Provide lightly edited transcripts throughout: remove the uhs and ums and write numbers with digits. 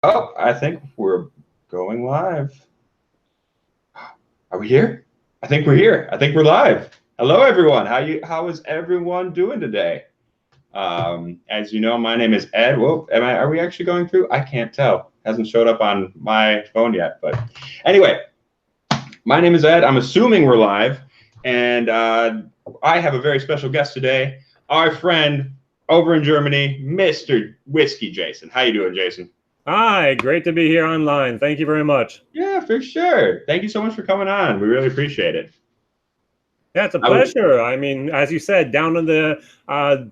Oh, I think we're going live. Are we here? I think we're here. I think we're live. Hello, everyone. How is everyone doing today? As you know, my name is Ed. Whoa, are we actually going through? I can't tell. Hasn't showed up on my phone yet. But anyway, my name is Ed. I'm assuming we're live. And I have a very special guest today, our friend over in Germany, Mr. Whisky Jason. How you doing, Jason? Hi, great to be here online. Thank you very much. Yeah, for sure. Thank you so much for coming on. We really appreciate it. Yeah, it's a pleasure. I mean, as you said, down in the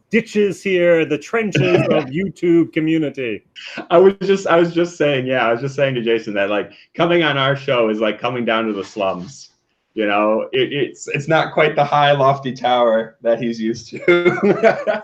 ditches here, the trenches of YouTube community. I was just saying to Jason that like coming on our show is like coming down to the slums. You know, it's not quite the high lofty tower that he's used to.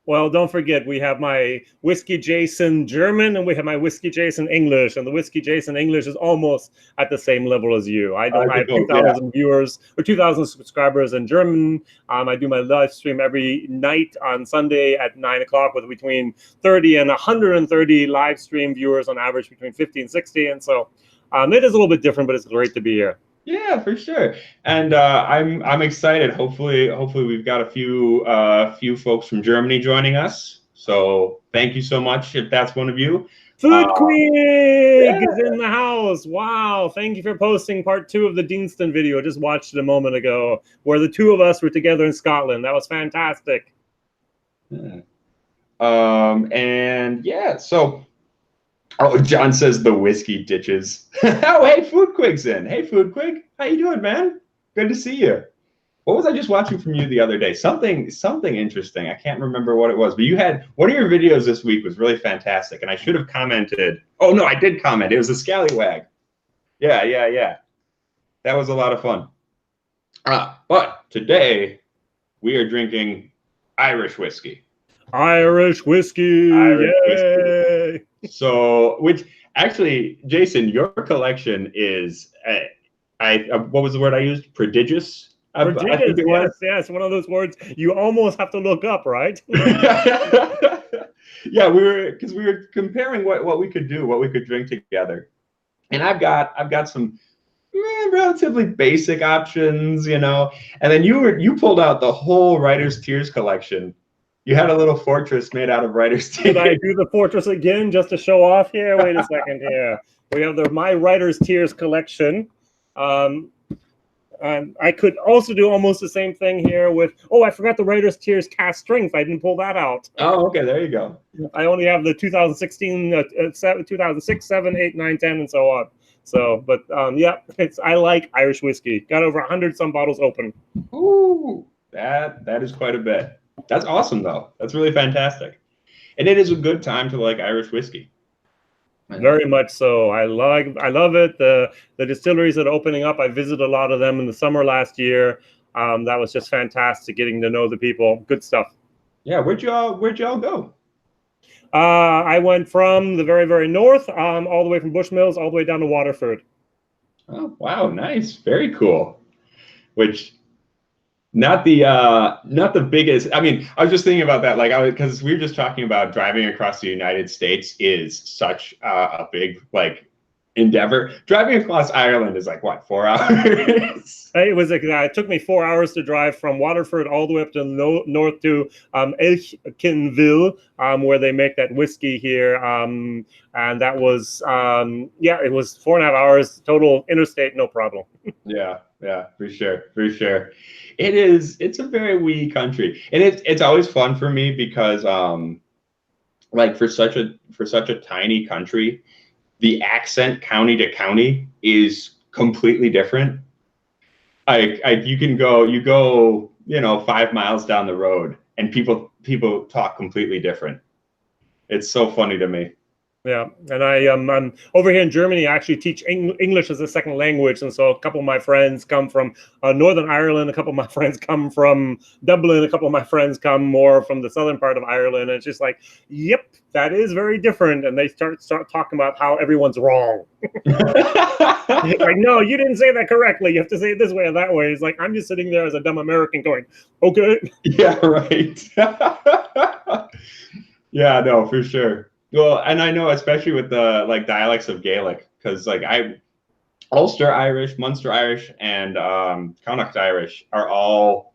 Well, don't forget, we have my Whisky Jason German and we have my Whisky Jason English. And the Whisky Jason English is almost at the same level as you. I have 2,000 viewers or 2,000 subscribers in German. I do my live stream every night on Sunday at 9 o'clock with between 30 and 130 live stream viewers on average, between 50 and 60. And so it is a little bit different, but it's great to be here. Yeah, for sure. And I'm excited. Hopefully we've got a few folks from Germany joining us. So thank you so much if that's one of you. Food Quig is in the house. Wow. Thank you for posting part 2 of the Deanston video. I just watched it a moment ago where the two of us were together in Scotland. That was fantastic. Yeah. And yeah, so oh, John says the whiskey ditches. Oh, hey, Food Quig's in. Hey, Food Quig. How you doing, man? Good to see you. What was I just watching from you the other day? Something interesting. I can't remember what it was, but you had one of your videos this week was really fantastic, and I should have commented. Oh, no, I did comment. It was a scallywag. Yeah. That was a lot of fun. But today we are drinking Irish whiskey. Irish whiskey. Yay! So, which actually, Jason, your collection is, what was the word I used? Prodigious? Prodigious, yes, one of those words you almost have to look up, right? Yeah, we were comparing what we could do, what we could drink together. And I've got some relatively basic options, you know. And then you pulled out the whole Writer's Tears collection. You had a little fortress made out of Writer's Tears. Did I do the fortress again just to show off here? Wait a second here. We have my Writer's Tears collection. I could also do almost the same thing here with, I forgot the Writer's Tears Cast Strength. I didn't pull that out. Oh, okay, there you go. I only have the 2016, 2006, 7, 8, 9, 10, and so on. So, but yeah, I like Irish whiskey. Got over 100 some bottles open. Ooh, that is quite a bit. That's awesome, though. That's really fantastic. And it is a good time to like Irish whiskey. Very much so. I love it. The distilleries that are opening up, I visited a lot of them in the summer last year. That was just fantastic, getting to know the people. Good stuff. Yeah, where'd y'all go? I went from the very, very north, all the way from Bushmills, all the way down to Waterford. Oh, wow, nice. Very cool. Which not the biggest. I mean, I was just thinking about that, because we were just talking about driving across the United States is such a big endeavor. Driving across Ireland is 4 hours. It took me 4 hours to drive from Waterford all the way up to north to Elkinville, where they make that whiskey here. And that was it was 4.5 hours total interstate, no problem. Yeah, for sure. It's a very wee country, and it's always fun for me because for such a tiny country, the accent county to county is completely different. You go 5 miles down the road and people talk completely different. It's so funny to me. Yeah, and I'm over here in Germany. I actually teach English as a second language, and so a couple of my friends come from Northern Ireland. A couple of my friends come from Dublin. A couple of my friends come more from the southern part of Ireland. And it's just like, yep, that is very different. And they start talking about how everyone's wrong. Like, no, you didn't say that correctly. You have to say it this way or that way. It's like, I'm just sitting there as a dumb American going, okay. Yeah, right. Yeah, no, for sure. Well, and I know especially with the like dialects of Gaelic, because like Ulster Irish, Munster Irish, and Connacht Irish are all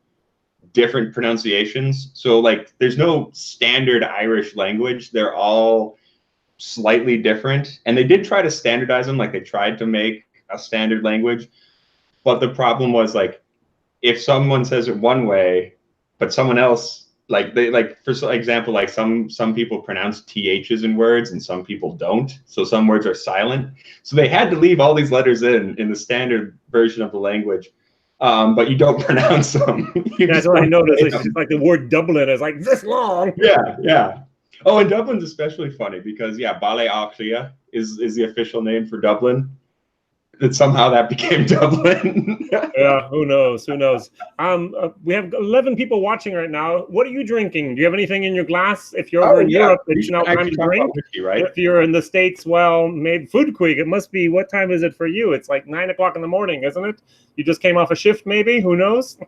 different pronunciations. So like there's no standard Irish language. They're all slightly different. And they did try to standardize them, like they tried to make a standard language. But the problem was like if someone says it one way, but someone else like they like for example, like some people pronounce THs in words and some people don't. So some words are silent. So they had to leave all these letters in the standard version of the language. But you don't pronounce them. That's what I noticed. It's just like the word Dublin is like this long. Yeah, yeah. Oh, and Dublin's especially funny because yeah, Bale Achlia is the official name for Dublin. That somehow that became Dublin. Yeah, who knows? Who knows? We have 11 people watching right now. What are you drinking? Do you have anything in your glass? If you're over in Europe, it's now time to drink. Whiskey, right? If you're in the States, well, maybe Food Quick. It must be. What time is it for you? It's like 9 o'clock in the morning, isn't it? You just came off a shift, maybe. Who knows?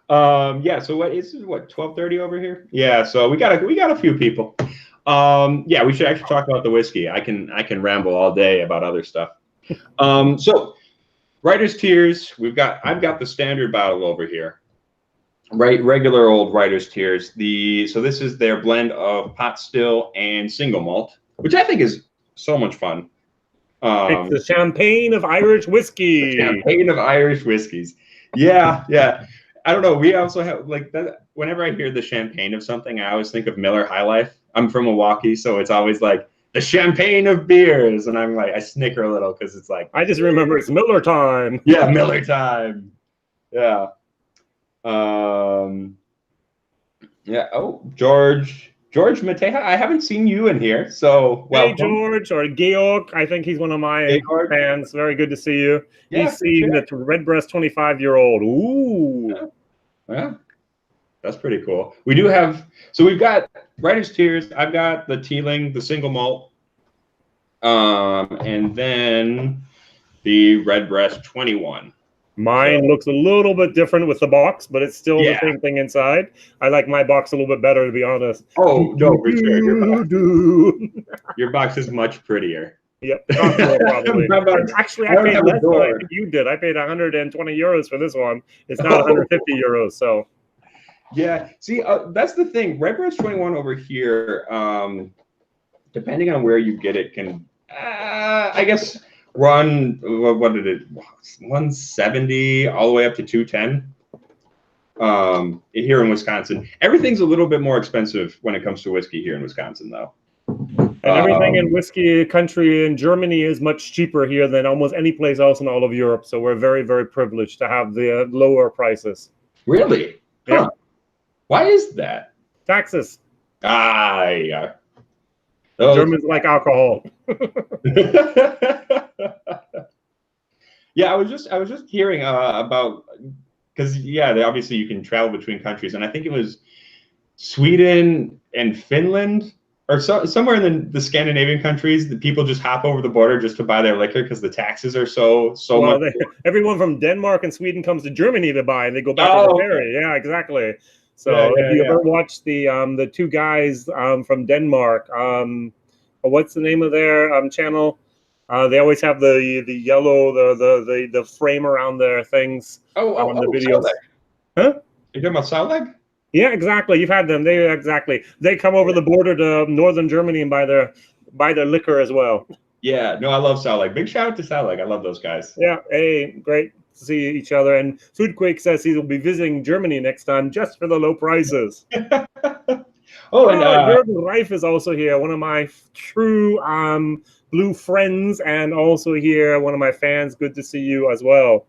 Yeah. So what is it? What 12:30 over here? Yeah. So we got a few people. Yeah, we should actually talk about the whiskey. I can ramble all day about other stuff. So writer's tears. I've got the standard bottle over here. Right, regular old writer's tears. So this is their blend of pot still and single malt, which I think is so much fun. It's the champagne of Irish whiskey. The champagne of Irish whiskeys. Yeah, yeah. I don't know. We also have like that. Whenever I hear the champagne of something, I always think of Miller High Life. I'm from Milwaukee, so it's always like the champagne of beers, and I'm like, I snicker a little because it's like I just remember it's Miller time. Yeah, Miller time. Yeah. Yeah. Oh, George Mateja. I haven't seen you in here, so welcome. Hey, George or Georg. I think he's one of my fans. Very good to see you. Yeah, he's seen the Redbreast 25-year-old. Ooh. Yeah. That's pretty cool. We do have, so we've got Writer's Tears. I've got the Teeling, the single malt, and then the Redbreast 21. Mine looks a little bit different with the box, but it's still the same thing inside. I like my box a little bit better, to be honest. Oh, no, for sure. Your box is much prettier. Yep, probably. Actually, I paid less than I think you did. I paid 120 euros for this one. It's not 150 euros, so. Yeah, see, that's the thing. Redbreast 21 over here, depending on where you get it, can, I guess, run, what did it, 170 all the way up to 210 here in Wisconsin. Everything's a little bit more expensive when it comes to whiskey here in Wisconsin, though. And everything in whiskey country in Germany is much cheaper here than almost any place else in all of Europe. So we're very, very privileged to have the lower prices. Really? Yeah. Huh. Why is that? Taxes. Yeah. Germans like alcohol. Yeah, I was just hearing about, because obviously you can travel between countries, and I think it was Sweden and Finland or somewhere in the Scandinavian countries, the people just hop over the border just to buy their liquor because the taxes are so much. Everyone from Denmark and Sweden comes to Germany to buy, and they go back to the ferry. Yeah, exactly. So if you ever watch the two guys from Denmark, what's the name of their channel? They always have the yellow the frame around their things on the videos. Huh? You're talking about Sauleg? Yeah, exactly. You've had them. They come over the border to northern Germany and buy their liquor as well. Yeah, no, I love Sauleg. Big shout out to Sauleg. I love those guys. Yeah, hey, great to see each other. And Foodquake says he will be visiting Germany next time just for the low prices. Oh, and Jürgen Reif is also here, one of my true blue friends, and also here, one of my fans. Good to see you as well.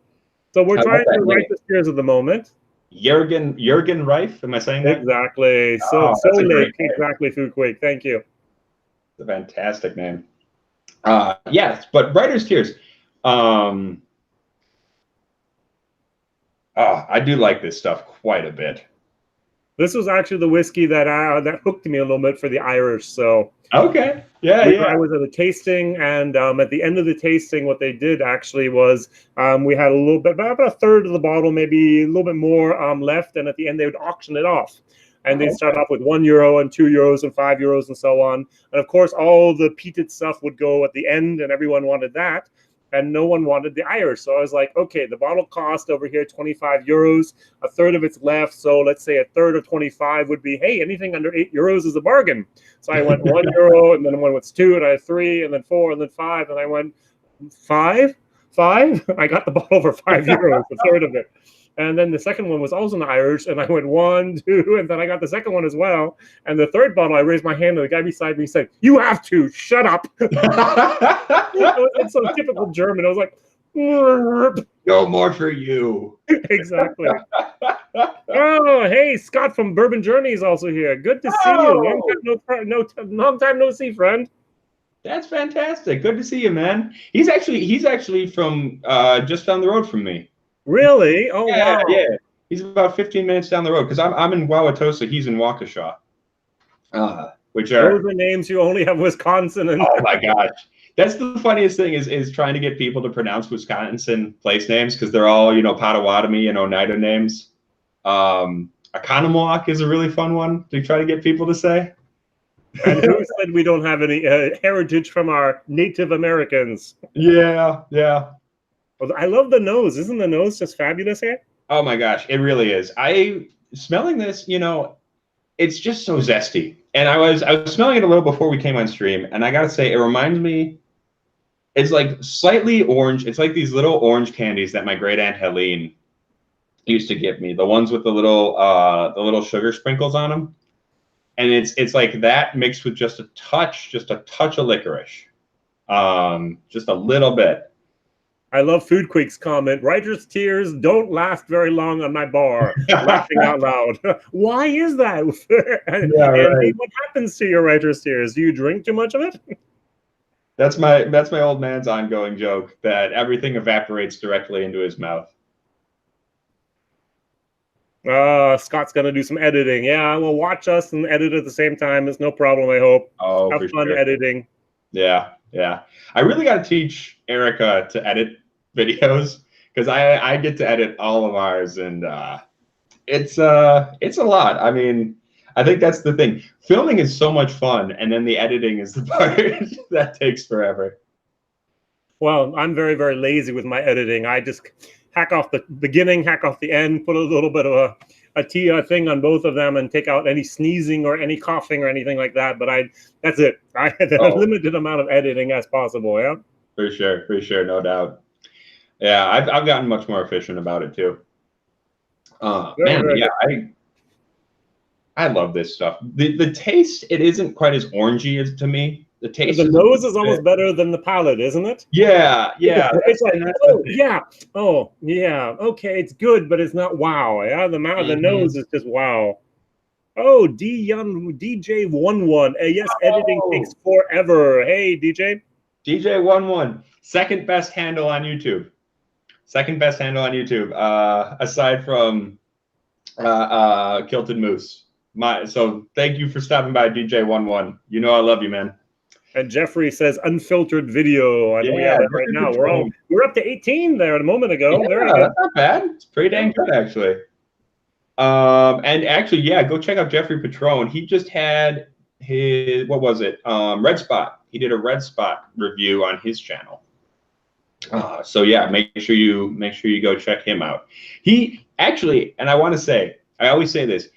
So we're trying to write the steers at the moment. Jürgen Reif, am I saying that? Exactly. So late. Exactly, Foodquake. Thank you. It's a fantastic name. Yes, but Writer's Tears. I do like this stuff quite a bit. This was actually the whiskey that hooked me a little bit for the Irish. So okay, yeah. I was at a tasting, and at the end of the tasting, what they did actually was we had a little bit, about a third of the bottle, maybe a little bit more left, and at the end they would auction it off. and they'd start off with €1 and €2 and €5 and so on. And of course, all the peated stuff would go at the end, and everyone wanted that. And no one wanted the Irish. So I was like, okay, the bottle cost over here €25. A third of it's left. So let's say a third of 25 would be, hey, anything under €8 is a bargain. So I went €1, and then one was 2, and I had 3, and then 4, and then 5, and I went 5. I got the bottle for €5, a third of it. And then the second one was also in the Irish, and I went 1, 2, and then I got the second one as well. And the third bottle, I raised my hand, and the guy beside me said, "You have to shut up." It's so typical German. I was like, no more for you. Exactly. Oh, hey, Scott from Bourbon Journey is also here. Good to see you. Long time no see, friend. That's fantastic. Good to see you, man. He's actually from just down the road from me. Really? Oh, yeah, wow. Yeah. He's about 15 minutes down the road because I'm in Wauwatosa. He's in Waukesha. Which are those are names you only have Wisconsin and. Oh my gosh, that's the funniest thing is trying to get people to pronounce Wisconsin place names because they're all Potawatomi and Oneida names. Oconomowoc is a really fun one to try to get people to say. And who said we don't have any heritage from our Native Americans? Yeah. Well, I love the nose. Isn't the nose just fabulous here? Oh my gosh, it really is. Smelling this, it's just so zesty. And I was smelling it a little before we came on stream, and I gotta say, it reminds me. It's like slightly orange. It's like these little orange candies that my great aunt Helene used to give me. The ones with the little sugar sprinkles on them. And it's like that mixed with just a touch of licorice, just a little bit. I love Food Quake's comment. Writer's tears don't last very long on my bar. Laughing out loud. Why is that? And what happens to your writer's tears? Do you drink too much of it? That's my old man's ongoing joke that everything evaporates directly into his mouth. Scott's gonna do some editing. Yeah, well, watch us and edit at the same time. It's no problem, I hope. Oh, have fun editing. Yeah. I really got to teach Erica to edit videos because I get to edit all of ours, and it's a lot. I mean, I think that's the thing. Filming is so much fun, and then the editing is the part that takes forever. Well, I'm very, very lazy with my editing. I just hack off the beginning, hack off the end, put a little bit of a Tia thing on both of them, and take out any sneezing or any coughing or anything like that. But that's it. I had a limited amount of editing as possible. Yeah. For sure, no doubt. Yeah, I've gotten much more efficient about it too. I love this stuff. The taste, it isn't quite as orangey as to me. The taste. The nose is almost better than the palate, isn't it? Yeah. It's like, okay, it's good, but it's not wow. Yeah, the nose is just wow. Oh, DJ11. Yes, editing takes forever. Hey, DJ. DJ11, second best handle on YouTube. Aside from Kilted Moose. So thank you for stopping by, DJ11. You know I love you, man. And Jeffrey says unfiltered video. And we have it right now. We're up to 18 there a moment ago. Yeah, that's not bad. It's pretty dang good, actually. And actually, go check out Jeffrey Patron. He just had his Red Spot. He did a Red Spot review on his channel. So yeah, make sure you go check him out. He actually, and I want to say, I always say this: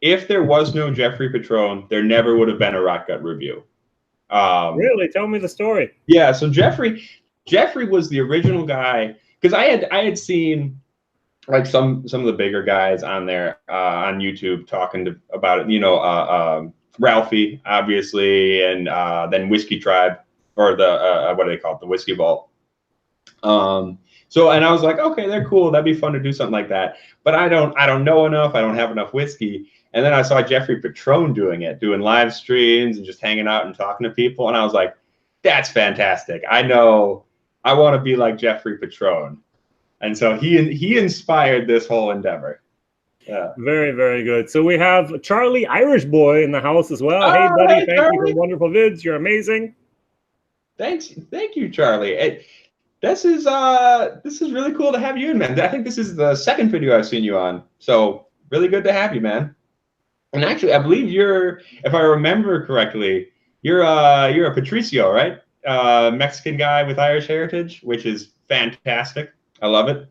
if there was no Jeffrey Patron, there never would have been a Rock Gut review. Really? Tell me the story. Yeah, so Jeffrey was the original guy, because I had seen like some of the bigger guys on there on YouTube talking about it. Ralphie, obviously, and then Whiskey Tribe, or the what do they call it, the Whiskey Vault. So, and I was like, okay, they're cool. That'd be fun to do something like that. But I don't know enough. I don't have enough whiskey. And then I saw Jeffrey Patron doing live streams and just hanging out and talking to people. And I was like, that's fantastic. I know I want to be like Jeffrey Patron. And so he inspired this whole endeavor. Yeah. Very, very good. So we have Charlie Irish Boy in the house as well. Hey, buddy. Thank you for wonderful vids. You're amazing. Thanks. Thank you, Charlie. This is really cool to have you in, man. I think this is the second video I've seen you on. So really good to have you, man. And actually, I believe you're, if I remember correctly, you're a Patricio, right? Mexican guy with Irish heritage, which is fantastic. I love it.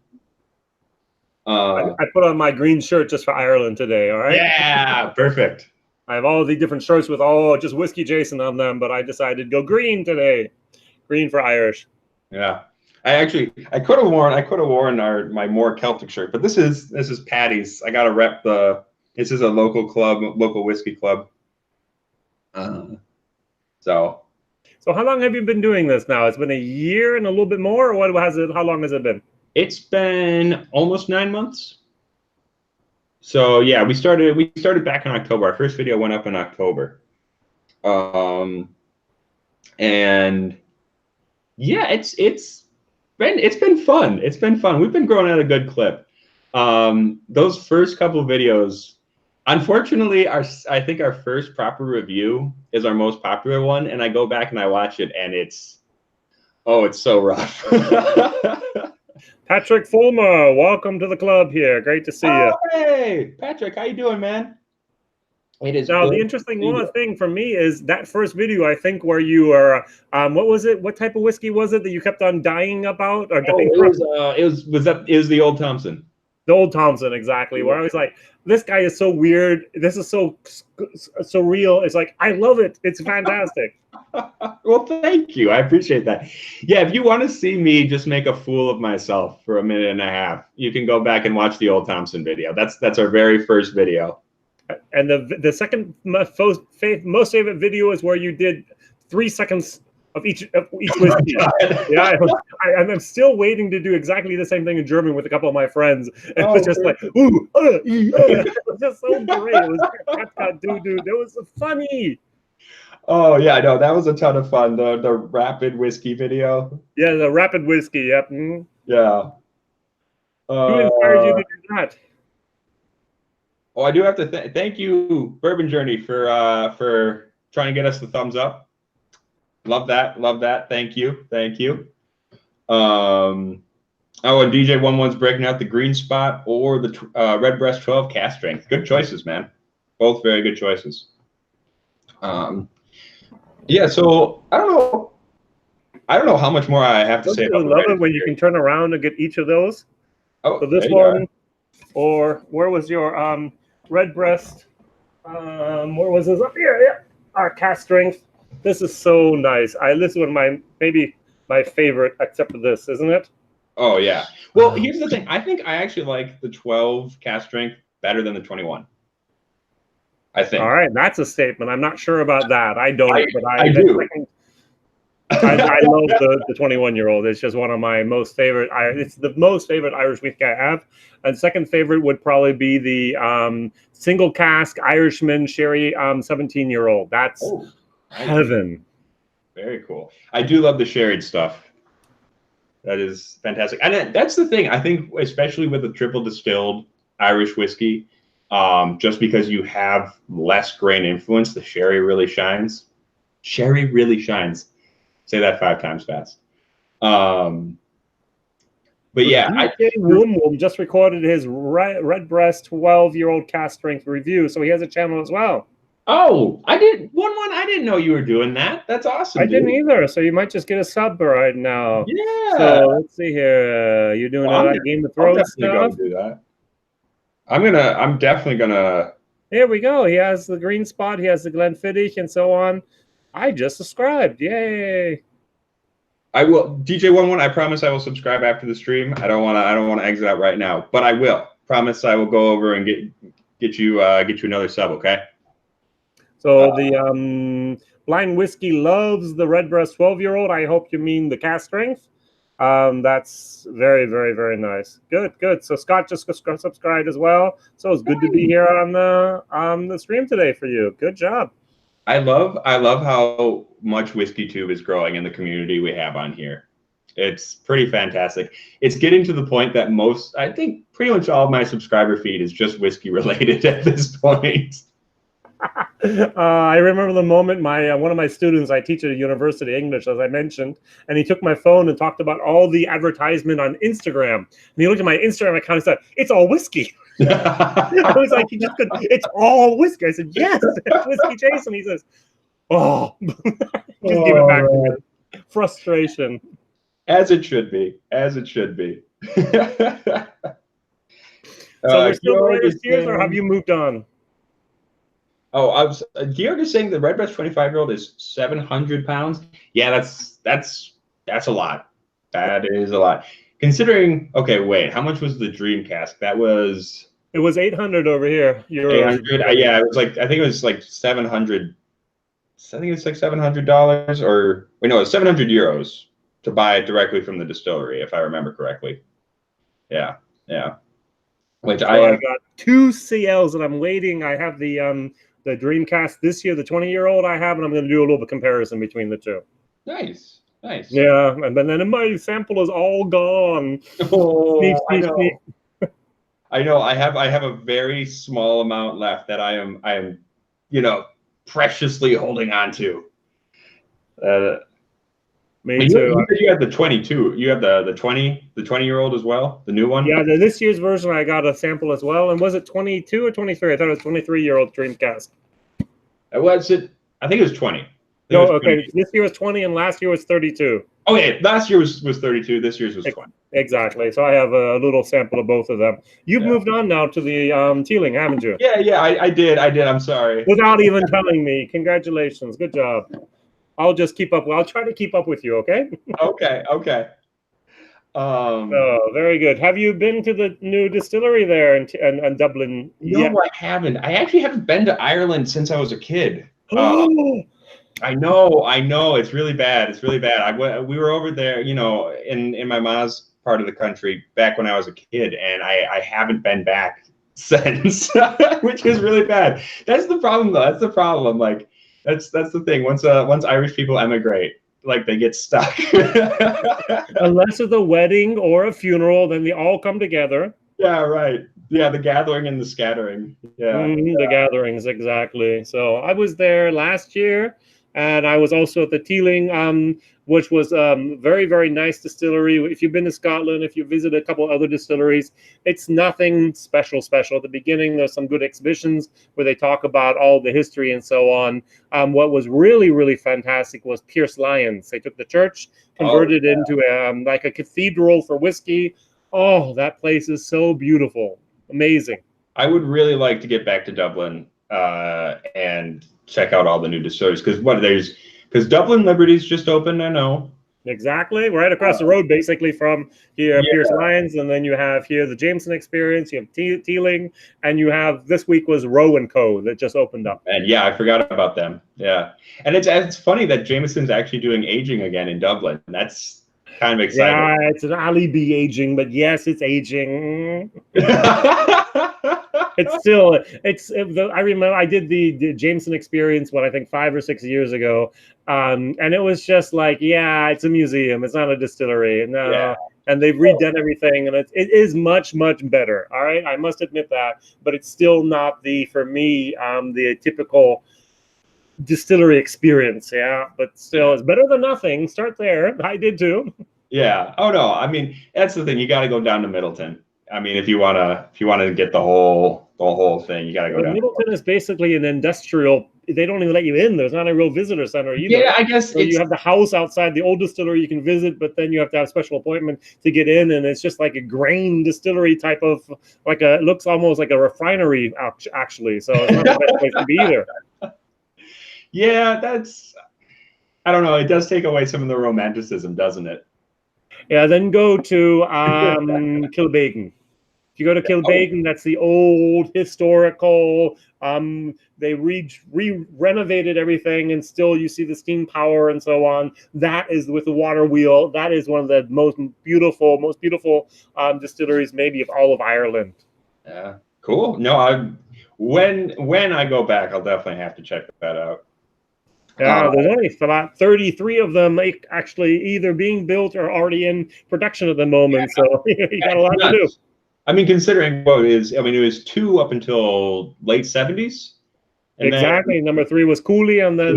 I put on my green shirt just for Ireland today. All right. Yeah, perfect. I have all the different shirts with just Whisky Jason on them, but I decided to go green today. Green for Irish. Yeah. I could have worn my more Celtic shirt, but this is Patty's. I gotta rep this is a local club, local whiskey club. So how long have you been doing this now? It's been a year and a little bit more, or what has it? How long has it been? It's been almost 9 months. So yeah, we started back in October. Our first video went up in October. And yeah, it's been fun. It's been fun. We've been growing at a good clip. Those first couple of videos, unfortunately, I think our first proper review is our most popular one, and I go back and I watch it, and it's so rough. Patrick Fulmer, welcome to the club here. Great to see you. Hey, Patrick, how you doing, man? It is. Now, the interesting thing for me is that first video, I think, where you were, what was it? What type of whiskey was it that you kept on dying about? Or dying it was the Old Thompson. The Old Thompson, exactly. Where I was like, this guy is so weird. This is so surreal. It's like, I love it. It's fantastic. Well, thank you. I appreciate that. Yeah, if you want to see me just make a fool of myself for a minute and a half, you can go back and watch the Old Thompson video. That's our very first video. And the second most favorite video is where you did 3 seconds of each whiskey. Yeah, I'm still waiting to do exactly the same thing in German with a couple of my friends. And it was just like, ooh, it was just so great. It was so funny. Oh yeah, no, that was a ton of fun. The rapid whiskey video. Yeah, the rapid whiskey. Yep. Mm-hmm. Yeah. Who inspired you to do that? Oh, I do have to thank you, Bourbon Journey, for trying to get us the thumbs up. Love that. Thank you. And DJ11's breaking out the green spot or the Redbreast 12 cast strength. Good choices, man. Both very good choices. Yeah. So I don't know how much more I have to say. I love it when you can turn around and get each of those. Oh, so this one, or where was your Redbreast? Where was this? Up here, yeah. Our cast strength. This is so nice. This is one of maybe my favorite, except for this, isn't it? Oh yeah. Well, here's the thing. I think I actually like the 12 cast strength better than the 21. I think. All right, that's a statement. I'm not sure about that. I don't, but I do. I love the 21-year-old. It's just one of my most favorite. It's the most favorite Irish whiskey I have. And second favorite would probably be the single cask Irishman Sherry 17-year-old. That's heaven. Very cool. I do love the sherried stuff. That is fantastic. And that's the thing. I think, especially with a triple distilled Irish whiskey, just because you have less grain influence, the sherry really shines. Sherry really shines. Say that 5 times fast. But yeah, Woom just recorded his Redbreast 12-year-old cast strength review, so he has a channel as well. Oh, I didn't know you were doing that. That's awesome. I didn't either. So you might just get a sub right now. Yeah. So let's see here. You're doing that Game of Thrones stuff. Do that. I'm definitely gonna. Here we go. He has the green spot. He has the Glenfiddich and so on. I just subscribed. Yay! I will. DJ11. I promise I will subscribe after the stream. I don't want to exit out right now, but I will. Promise I will go over and get you another sub. Okay. So the Blind Whiskey loves the Redbreast 12-year-old. I hope you mean the cast strength. That's very, very, very nice. Good. So Scott just subscribed as well. So it's good to be here on the stream today for you. Good job. I love how much WhiskeyTube is growing in the community we have on here. It's pretty fantastic. It's getting to the point that I think pretty much all of my subscriber feed is just whiskey related at this point. I remember the moment one of my students, I teach at a university English, as I mentioned, and he took my phone and talked about all the advertisement on Instagram. And he looked at my Instagram account and said, "It's all whiskey." I was like, you just could, it's all whiskey. I said, yes, it's Whisky Jason. He says, oh, just give it back to me. Frustration. As it should be. As it should be. So we're still the writer's tears, or have you moved on? Oh, I was. Georg is saying the Red Breast 25-year-old is 700 pounds. Yeah, that's a lot. That is a lot. Considering, okay, wait, how much was the Dream cask? That was. It was 800 over here. Euros. 800. Yeah, it was like, I think it was like 700. I think it's like $700, or wait, no, it's 700 euros to buy it directly from the distillery, if I remember correctly. Yeah, yeah. Which so I got 2 CLs, and I'm waiting. I have the Dreamcast this year, the 20-year-old I have, and I'm going to do a little bit of comparison between the two. Nice, nice. Yeah, and then my sample is all gone. Oh, I know. I know. I have a very small amount left that I am, preciously holding on to. Me too. You have the 22. You have the 20-year-old as well, the new one. Yeah, this year's version I got a sample as well. And was it 22 or 23? I thought it was 23-year-old Dreamcast. Was it? I think it was 20. No, okay. 20. This year was 20, and last year was 32. Oh yeah, last year was 32. This year's was 20. Exactly. So I have a little sample of both of them. You've moved on now to the Teeling, haven't you? Yeah, I did. I'm sorry. Without even telling me. Congratulations. Good job. I'll just keep up. I'll try to keep up with you, okay? Okay. Oh, very good. Have you been to the new distillery there in Dublin? No, I haven't. I actually haven't been to Ireland since I was a kid. I know. It's really bad. It's really bad. We were over there, in my mom's part of the country back when I was a kid, and I haven't been back since, which is really bad. That's the problem, though. That's the problem. Like, that's the thing. Once Irish people emigrate, like, they get stuck. Unless it's a wedding or a funeral, then they all come together. Yeah, right. Yeah, the gathering and the scattering. Yeah, the gatherings, exactly. So I was there last year, and I was also at the Teeling, which was very, very nice distillery. If you've been to Scotland, if you visit a couple other distilleries, it's nothing special. At the beginning, there's some good exhibitions where they talk about all the history and so on. What was really, really fantastic was Pierce Lyons. They took the church, converted it into like a cathedral for whiskey. Oh, that place is so beautiful. Amazing. I would really like to get back to Dublin and check out all the new distilleries, because Dublin Liberty's just opened, I know. Exactly. Right across the road, basically, from here, Pierce Lyons, and then you have here the Jameson Experience, you have Teeling, and you have, this week was Roe & Co. that just opened up. And yeah, I forgot about them. Yeah. And it's funny that Jameson's actually doing aging again in Dublin. That's kind of exciting. Yeah, it's an alibi aging, but yes, it's aging. I remember I did the Jameson Experience, I think 5 or 6 years ago. And it was just like, yeah, it's a museum. It's not a distillery. No. Yeah. And they've redone everything, and it is much, much better. All right. I must admit that, but it's still not for me, the typical distillery experience. Yeah. But still, it's better than nothing. Start there. I did too. Yeah. Oh no. I mean, that's the thing. You got to go down to Middleton. I mean, if you wanna get the whole thing, you gotta go down. Middleton is basically an industrial. They don't even let you in. There's not a real visitor center either. Yeah, I guess so you have the house outside the old distillery you can visit, but then you have to have a special appointment to get in, and it's just like a grain distillery type of it looks almost like a refinery actually. So it's not the best place to be either. Yeah, I don't know. It does take away some of the romanticism, doesn't it? Yeah, then go to Kilbeggan. If you go to Kilbeggan, that's the old historical. They renovated everything, and still you see the steam power and so on. That is with the water wheel. That is one of the most beautiful distilleries, maybe of all of Ireland. Yeah, cool. No, when I go back, I'll definitely have to check that out. Yeah, there's only about 33 of them actually either being built or already in production at the moment. Yeah. So you got a lot to do. I mean, considering it was 2 up until late 70s. Exactly. Number 3 was Cooley, and then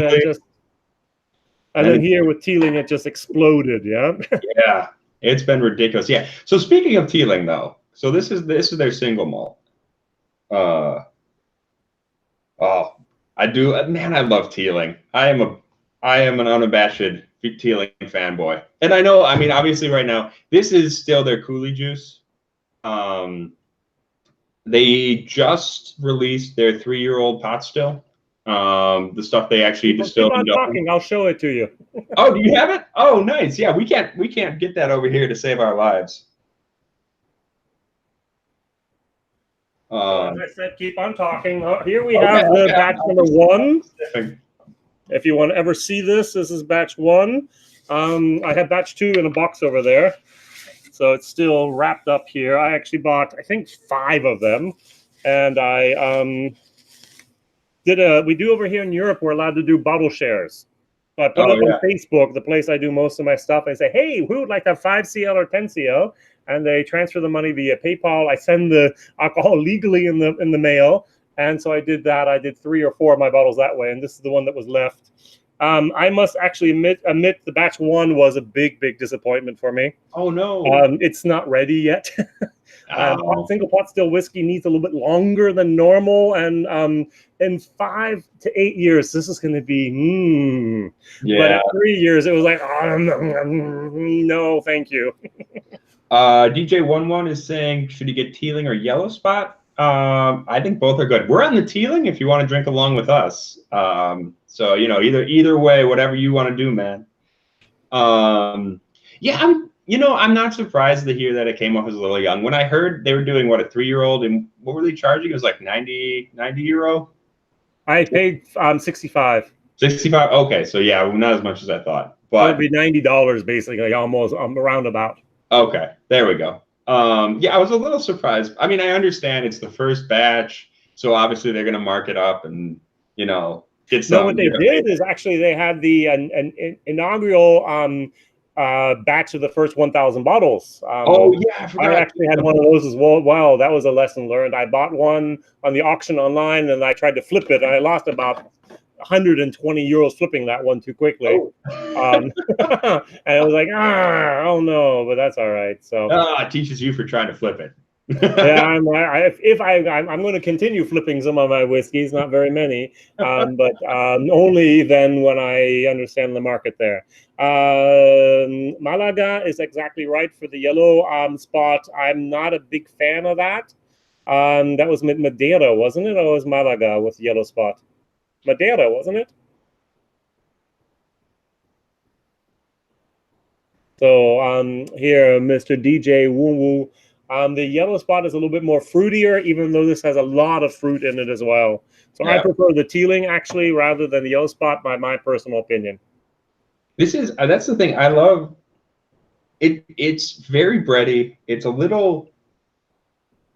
then here with Teeling, it just exploded. Yeah. Yeah, it's been ridiculous. Yeah. So speaking of Teeling, though, so this is their single malt. Uh, oh, I do, man. I love Teeling. I am an unabashed Teeling fanboy, and I know. I mean, obviously, right now, this is still their Cooley juice. They just released their 3-year-old pot still. The stuff they actually distilled. Keep on talking. I'll show it to you. Oh, do you have it? Oh, nice. Yeah, we can't get that over here to save our lives. As I said, keep on talking. Here we have the batch number 1. If you want to ever see this, this is batch 1. I have batch 2 in a box over there. So it's still wrapped up here. I actually bought, I think, 5 of them. And I we do over here in Europe, we're allowed to do bottle shares. So I put up on Facebook, the place I do most of my stuff. I say, hey, who would like to have 5 CL or 10 CL? And they transfer the money via PayPal. I send the alcohol legally in the mail. And so I did that. I did 3 or 4 of my bottles that way. And this is the one that was left. I must actually admit the batch 1 was a big disappointment for me. Oh, no. It's not ready yet. Single pot still whiskey needs a little bit longer than normal. And in 5 to 8 years, this is going to be, Yeah. But at 3 years, it was like, no, thank you. DJ11 is saying, should you get Teeling or Yellow Spot? I think both are good. We're on the Teeling if you want to drink along with us. So, you know, either way, whatever you want to do, man. Yeah, I'm not surprised to hear that it came off as a little young. When I heard they were doing, what, a 3-year-old, and what were they charging? It was like 90 euro? I paid 65. 65? Okay, so yeah, not as much as I thought. But it would be $90 basically, almost around about. Okay, there we go. Yeah, I was a little surprised. I mean, I understand it's the first batch, so obviously they're going to mark it up and, you know, get some. No, what they did is actually they had the an inaugural batch of the first 1,000 bottles. Oh, yeah, I forgot. I actually had one of those as well. Wow, that was a lesson learned. I bought one on the auction online, and I tried to flip it, and I lost about 120 euros flipping that one too quickly. And I was like, oh no, but that's all right. So it teaches you for trying to flip it. Yeah, I'm going to continue flipping some of my whiskeys, not very many, but only then when I understand the market there. Malaga is exactly right for the yellow spot. I'm not a big fan of that. That was Madeira, wasn't it? Or was Malaga with the yellow spot? Madeira, wasn't it? So here, Mr. DJ Woo Woo. The yellow spot is a little bit more fruitier, even though this has a lot of fruit in it as well. So yeah. I prefer the Teeling actually rather than the yellow spot, by my personal opinion. This is that's the thing I love. It's very bready. It's a little,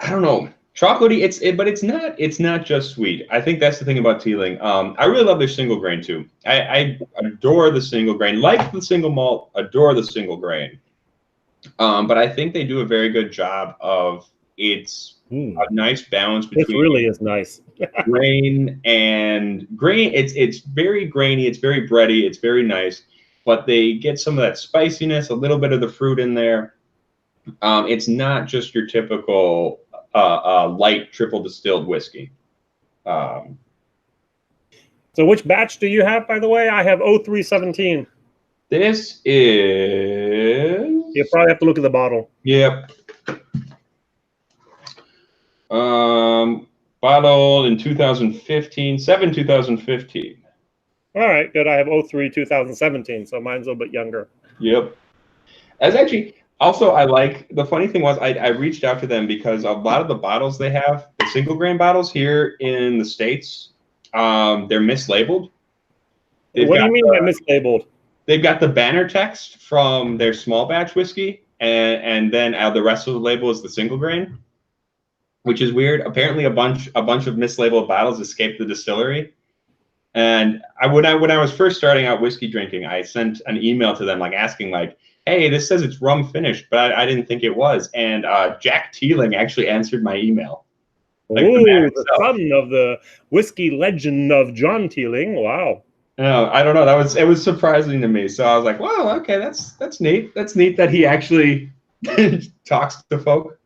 I don't know, chocolatey. But it's not just sweet. I think that's the thing about Teeling. I really love their single grain too. I adore the single grain, like the single malt, adore the single grain. But I think they do a very good job of a nice balance between. It really is nice. Grain. It's very grainy. It's very bready. It's very nice. But they get some of that spiciness, a little bit of the fruit in there. It's not just your typical light triple distilled whiskey. So which batch do you have, by the way? I have 0317. This is... You probably have to look at the bottle. Yep. Bottled in 2015, 2015. All right, good. I have 03 2017, so mine's a little bit younger. Yep. As actually, also, I like, the funny thing was I reached out to them because a lot of the bottles they have, the single grain bottles here in the States, they're mislabeled. What do you mean by mislabeled? They've got the banner text from their small batch whiskey, and then the rest of the label is the single grain, which is weird. Apparently, a bunch of mislabeled bottles escaped the distillery. And when I was first starting out whiskey drinking, I sent an email to them like asking like, "Hey, this says it's rum finished, but I didn't think it was." And Jack Teeling actually answered my email. Like the son of the whiskey legend of John Teeling. Wow. No, I don't know. It was surprising to me. So I was like, "Wow, okay, that's neat. That's neat that he actually talks to folk."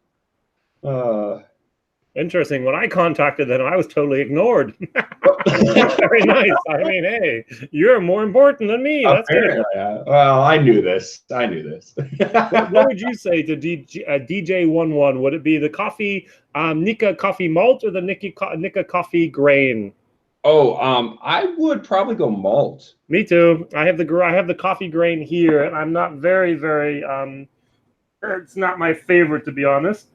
Interesting. When I contacted them, I was totally ignored. Very nice. I mean, hey, you're more important than me. That's good. Apparently, well, I knew this. I knew this. What would you say to DJ11? Would it be the coffee, Nika coffee malt, or the Nika coffee grain? Oh, I would probably go malt. Me too. I have the coffee grain here, and I'm not very. It's not my favorite, to be honest.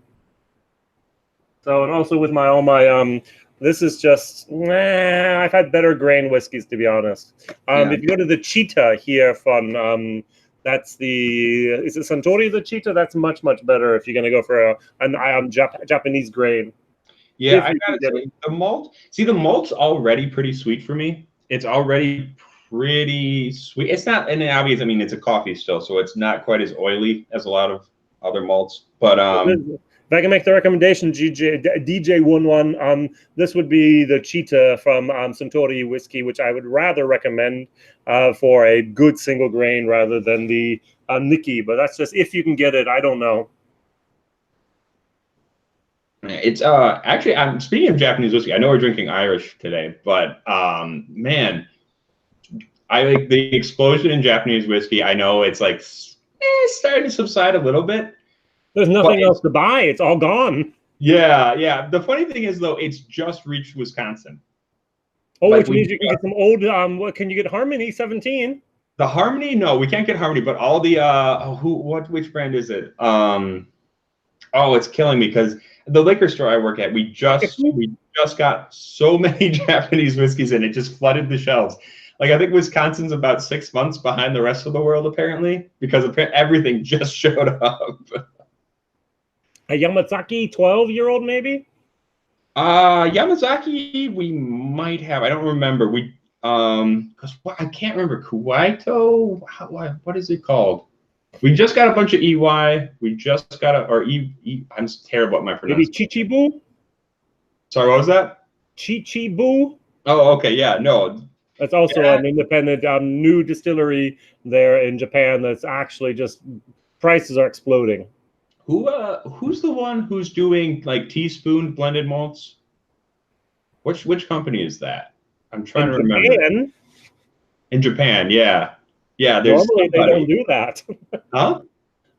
So, and also with all my this is just I've had better grain whiskeys, to be honest. Yeah. If you go to the Cheetah here from that's is it Suntory, the Cheetah? That's much better if you're gonna go for a Japanese grain. Yeah, I gotta say the malt. See, the malt's already pretty sweet for me. It's already pretty sweet. It's not, and obvious. I mean, it's a coffee still, so it's not quite as oily as a lot of other malts. But if I can make the recommendation, DJ11, this would be the Cheetah from Suntory whiskey, which I would rather recommend for a good single grain rather than the Nikki. But that's just if you can get it. I don't know. It's actually, I'm speaking of Japanese whiskey. I know we're drinking Irish today, but man, I like the explosion in Japanese whiskey. I know it's like starting to subside a little bit. There's nothing else to buy. It's all gone. Yeah. The funny thing is, though, it's just reached Wisconsin. Oh, like, which means you can get some old. What can you get? Harmony 17. The Harmony? No, we can't get Harmony. But all the which brand is it? Oh, it's killing me because the liquor store I work at, we just got so many Japanese whiskeys in, it just flooded the shelves. Like I think Wisconsin's about 6 months behind the rest of the world apparently because everything just showed up. A Yamazaki 12-year-old maybe? Yamazaki we might have. I don't remember. We because I can't remember. Kuwaito. What is it called? We just got a bunch of EY. We just got I'm terrible at my pronunciation. Maybe Chichibu? Sorry, what was that? Chichibu? Oh, okay. Yeah, no. That's also an independent new distillery there in Japan that's actually just prices are exploding. Who's the one who's doing like teaspoon blended malts? Which company is that? I'm trying to remember. In Japan, yeah. Yeah, normally they don't do that. Huh?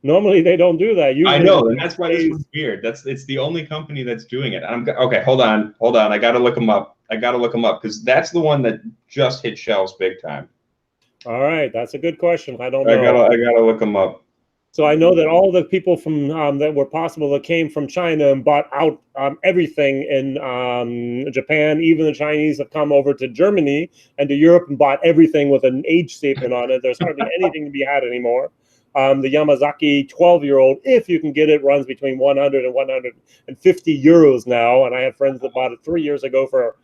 Normally they don't do that. Usually I know, and that's why this was weird. It's the only company that's doing it. Okay, hold on. I gotta look them up. Because that's the one that just hit shelves big time. All right, that's a good question. I don't know. I gotta look them up. So I know that all the people from that were possible that came from China and bought out everything in Japan. Even the Chinese have come over to Germany and to Europe and bought everything with an age statement on it. There's hardly anything to be had anymore. The Yamazaki 12-year-old, if you can get it, runs between 100 and 150 euros now. And I have friends that bought it 3 years ago for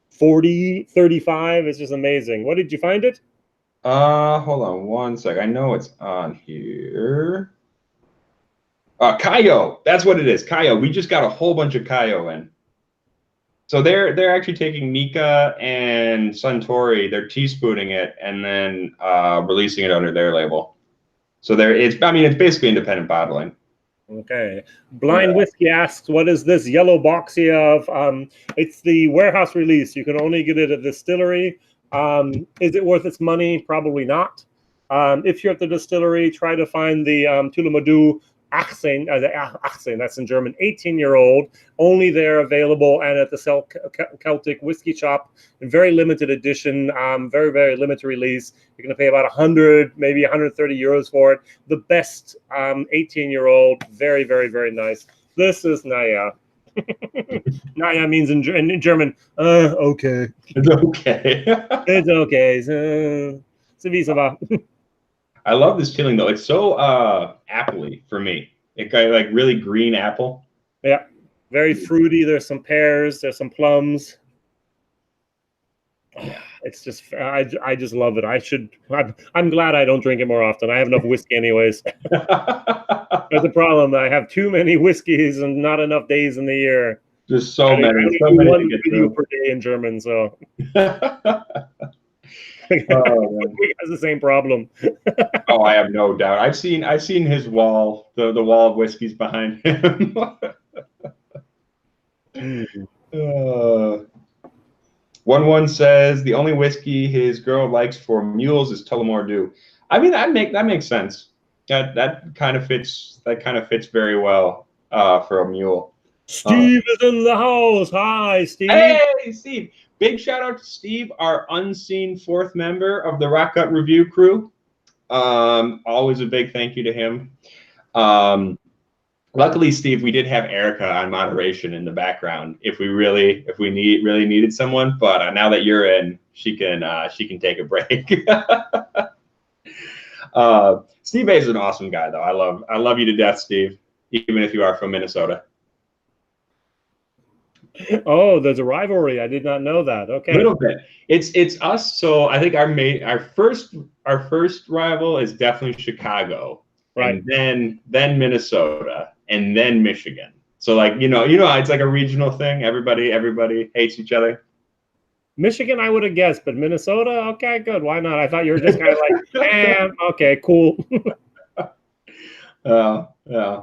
40, 35. It's just amazing. What did you find it? Hold on one sec. I know it's on here. Kayo. That's what it is. Kayo. We just got a whole bunch of Kayo in. So they're actually taking Nika and Suntory. They're teaspooning it and then releasing it under their label. So it's basically independent bottling. Okay. Blind Whiskey asks, what is this yellow box here of? It's the warehouse release. You can only get it at the distillery. Is it worth its money? Probably not. If you're at the distillery, try to find the Tulamadu Achsen, that's in German, 18-year-old. Only there available and at the Celtic Whiskey Shop. Very limited edition, very limited release. You're going to pay about 100, maybe 130 euros for it. The best 18-year-old, very nice. This is Naya. Naya means in German, okay. It's okay. It's okay. C'est wie ça va. I love this chilling though. It's so appley for me. It got like really green apple. Yeah, very fruity. There's some pears. There's some plums. It's just I just love it. I'm glad I don't drink it more often. I have enough whiskey anyways. There's a problem. I have too many whiskeys and not enough days in the year. Just so many. I so do many one video per day in German, so. He has the same problem. Oh, I have no doubt. I've seen his wall, the wall of whiskeys behind him. Mm. One says the only whiskey his girl likes for mules is Tullamore Dew. I mean, that makes sense. That kind of fits. That kind of fits very well for a mule. Steve is in the house. Hi, Steve. Hey, Steve! Big shout out to Steve, our unseen fourth member of the Rock Gut Review crew. Always a big thank you to him. Luckily, Steve, we did have Erica on moderation in the background if we really needed someone. But now that you're in, she can take a break. Steve A is an awesome guy, though. I love you to death, Steve, even if you are from Minnesota. Oh, there's a rivalry. I did not know that. Okay. A little bit. It's us. So I think our first rival is definitely Chicago, Right. and then Minnesota, and then Michigan. So like it's like a regional thing. Everybody hates each other. Michigan, I would have guessed, but Minnesota, okay, good. Why not? I thought you were just kind of like, okay, cool. Yeah.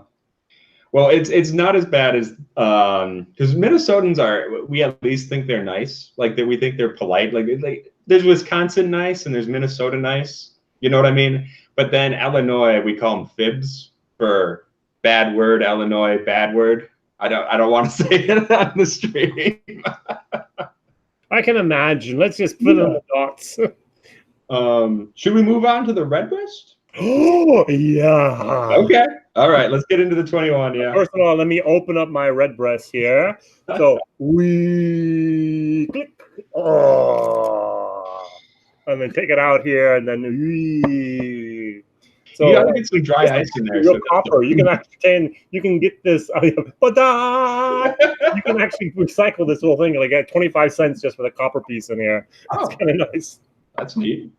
Well, it's not as bad as because Minnesotans we at least think they're nice, like that we think they're polite. Like there's Wisconsin nice and there's Minnesota nice. You know what I mean? But then Illinois, we call them fibs for bad word. Illinois, bad word. I don't want to say it on the stream. I can imagine. Let's just fill in the dots. Should we move on to the Redbreast? Oh, yeah. Okay. All right. Let's get into the 21. Yeah. First of all, let me open up my Redbreast here. So we click. Oh. And then take it out here, and then we. So you gotta get some dry ice in there. Real copper. You can actually get this. You can actually recycle this whole thing. Like get 25 cents just for the copper piece in here. That's kind of nice. That's neat.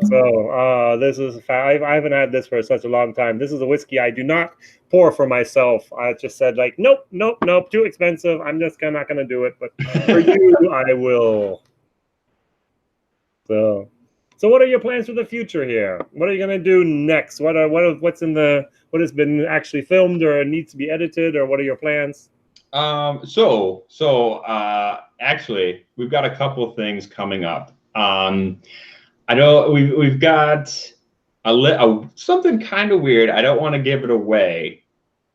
So this is I haven't had this for such a long time. This is a whiskey I do not pour for myself. I just said like nope, too expensive. I'm just not gonna do it. But for you, I will. So what are your plans for the future here? What are you gonna do next? What has been actually filmed or needs to be edited, or what are your plans? Actually, we've got a couple things coming up. I know we've got something kind of weird. I don't want to give it away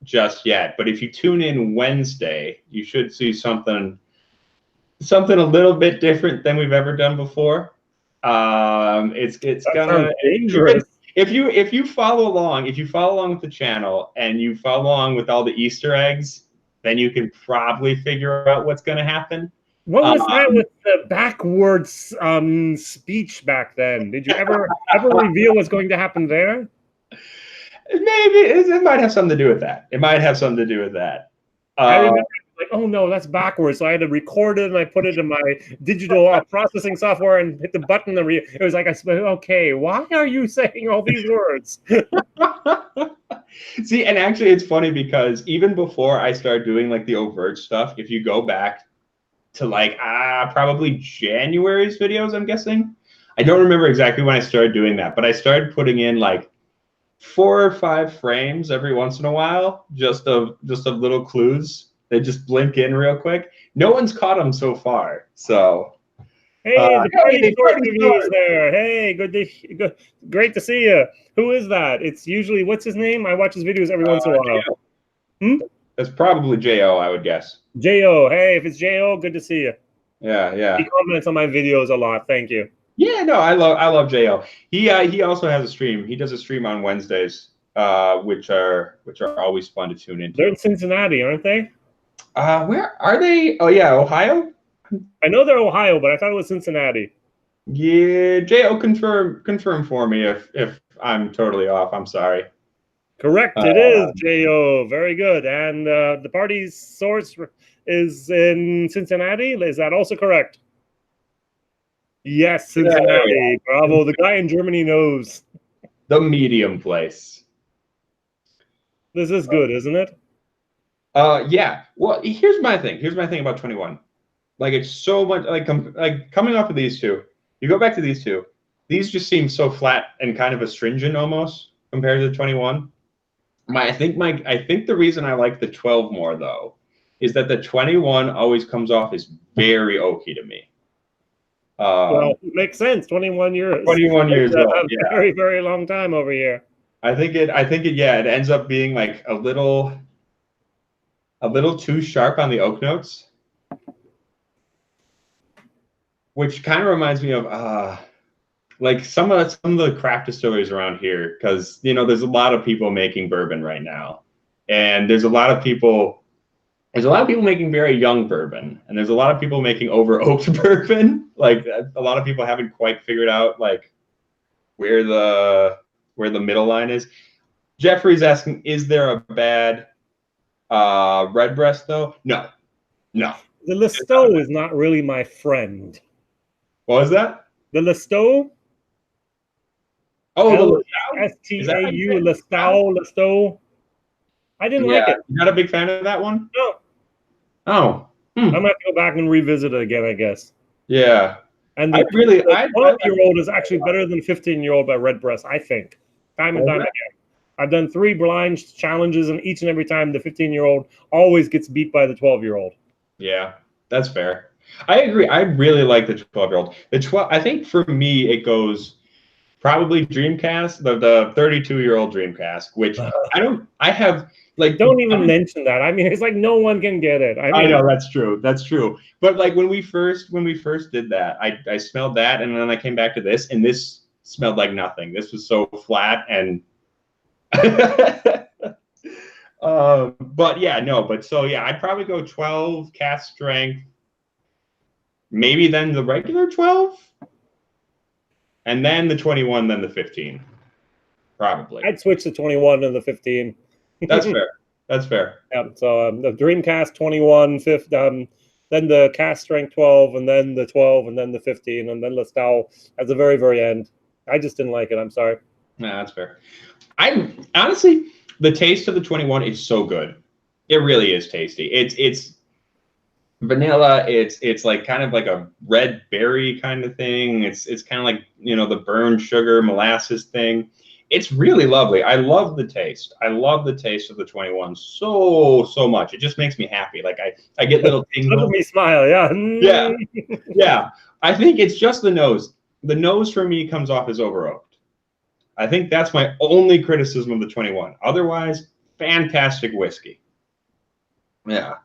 just yet, but if you tune in Wednesday, you should see something a little bit different than we've ever done before. It's gonna dangerous. If you follow along with the channel and you follow along with all the Easter eggs, then you can probably figure out what's going to happen. What was that with the backwards speech back then? Did you ever reveal what's going to happen there? Maybe it might have something to do with that. I remember like, oh no, that's backwards. So I had to record it and I put it in my digital processing software and hit the button. It was like, I said, okay, why are you saying all these words? See, and actually it's funny because even before I started doing like the overt stuff, if you go back to like probably January's videos, I'm guessing. I don't remember exactly when I started doing that, but I started putting in like 4 or 5 frames every once in a while, just of little clues. They just blink in real quick. No one's caught them so far. So hey, the party review is there. Hey, good, great to see you. Who is that? It's usually, what's his name? I watch his videos every once in a while. That's probably J.O., I would guess. J.O. Hey, if it's J.O., good to see you. Yeah. He comments on my videos a lot. Thank you. Yeah, no, I love J.O. He also has a stream. He does a stream on Wednesdays, which are always fun to tune into. They're in Cincinnati, aren't they? Where are they? Oh yeah, Ohio. I know they're Ohio, but I thought it was Cincinnati. Yeah, J.O. confirm for me if I'm totally off. I'm sorry. Correct, it is J.O. Very good. And the party's source is in Cincinnati. Is that also correct? Yes, Cincinnati. Yeah. Bravo. The guy in Germany knows. The medium place. This is good, isn't it? Yeah. Well, here's my thing about 21. Like, it's so much like coming off of these two. You go back to these two. These just seem so flat and kind of astringent almost compared to the 21. I think the reason I like the 12 more though is that the 21 always comes off as very oaky to me. Well, it makes sense. 21 years. 21 years old. A Yeah. very, very long time over here. I think it. Yeah, it ends up being like a little too sharp on the oak notes, which kind of reminds me of like some of the craft distilleries around here, because there's a lot of people making bourbon right now, and there's a lot of people making very young bourbon, and there's a lot of people making over oaked bourbon. Like a lot of people haven't quite figured out like where the middle line is. Jeffrey's asking, is there a bad redbreast though? No. The Lestow is not really my friend. What was that? The Lestow? Oh, the Lestow, Lestow. I didn't like it. You're not a big fan of that one? No. Oh. I'm gonna have to go back and revisit it again, I guess. Yeah. And the 12-year-old is actually better than 15-year-old by Redbreast, I think. Time and time again. I've done 3 blind challenges, and each and every time the 15-year-old always gets beat by the 12-year-old. Yeah, that's fair. I agree. I really like the 12-year-old. I think for me it goes probably Dreamcast, the 32-year-old Dreamcast, which I have like. Don't even mention that. I mean, it's like no one can get it. I know that's true. That's true. But like when we first did that, I smelled that, and then I came back to this, and this smelled like nothing. This was so flat and. But yeah, no. But so yeah, I'd probably go 12 cask strength. Maybe then the regular 12, and then the 21, then the 15. Probably. I'd switch the 21 and the 15. That's fair. That's fair. Yeah. So the Dreamcast 21, then the cask strength 12, and then the 12, and then the 15, and then Lestow at the very, very end. I just didn't like it. I'm sorry. Nah, that's fair. I honestly, the taste of the 21 is so good. It really is tasty. It's vanilla. It's like kind of like a red berry kind of thing. It's kind of like the burned sugar molasses thing. It's really lovely. I love the taste. I love the taste of the 21 so much. It just makes me happy. Like I get little tingles. Look at me smile. Yeah. Yeah. I think it's just the nose. The nose for me comes off as over oaked. I think that's my only criticism of the 21. Otherwise, fantastic whiskey. Yeah.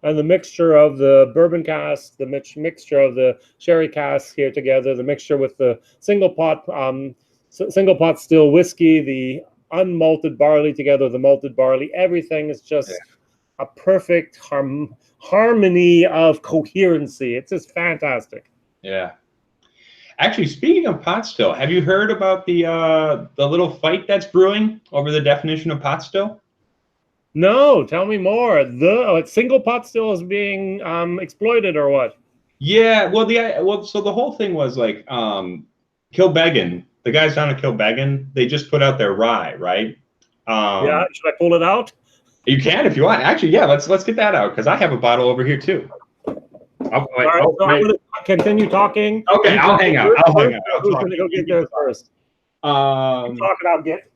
And the mixture of the bourbon cask, the mixture of the sherry cask here together, the mixture with the single pot still whiskey, the unmalted barley together, the malted barley, everything is just a perfect harmony of coherency. It's just fantastic. Yeah. Actually, speaking of pot still, have you heard about the little fight that's brewing over the definition of pot still? No, tell me more. Single pot still is being exploited, or what? Yeah, so the whole thing was like Kilbeggan, the guys down at Kilbeggan, they just put out their rye, right? Yeah, should I pull it out? You can if you want. Actually, yeah, let's get that out because I have a bottle over here too. I'm going to continue talking. Okay, I'll hang out. Who's going to go get there first? Talk it out, get.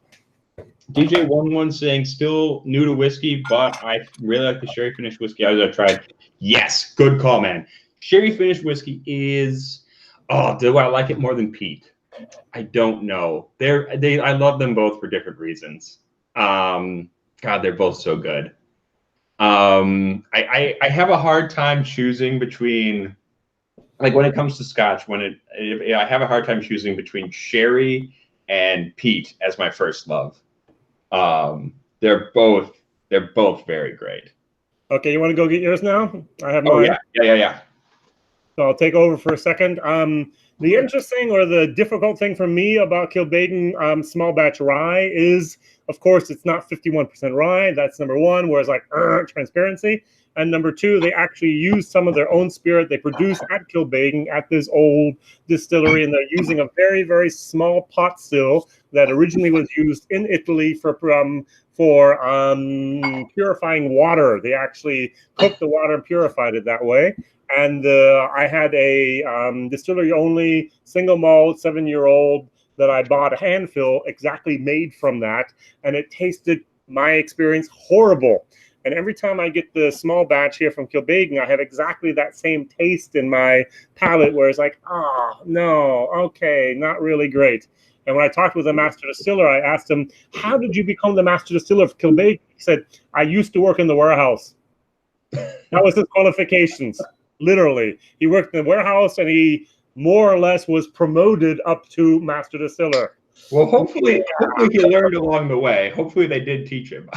DJ11 saying still new to whiskey, but I really like the sherry finished whiskey I've tried. Yes, good call, man. Sherry finished whiskey is. Oh, do I like it more than peat? I don't know. I love them both for different reasons. God, they're both so good. I have a hard time choosing between, like when it comes to Scotch, I have a hard time choosing between sherry and peat as my first love. They're both very great. Okay, you want to go get yours now? I have mine. Yeah. So I'll take over for a second. The interesting or the difficult thing for me about Kilbeggan small batch rye is, of course, it's not 51% rye. That's number one, whereas like transparency. And number two, they actually use some of their own spirit they produce at Kilbeggan at this old distillery, and they're using a very, very small pot still that originally was used in Italy for purifying water. They actually cooked the water and purified it that way. And I had a distillery-only single malt 7-year-old that I bought a handfill exactly made from that, and it tasted, my experience, horrible. And every time I get the small batch here from Kilbeggan, I have exactly that same taste in my palate where it's like, oh, no, okay, not really great. And when I talked with the master distiller, I asked him, how did you become the master distiller of Kilbeggan? He said, I used to work in the warehouse. That was his qualifications, literally. He worked in the warehouse and he more or less was promoted up to master distiller. Well, hopefully he learned along the way. Hopefully they did teach him.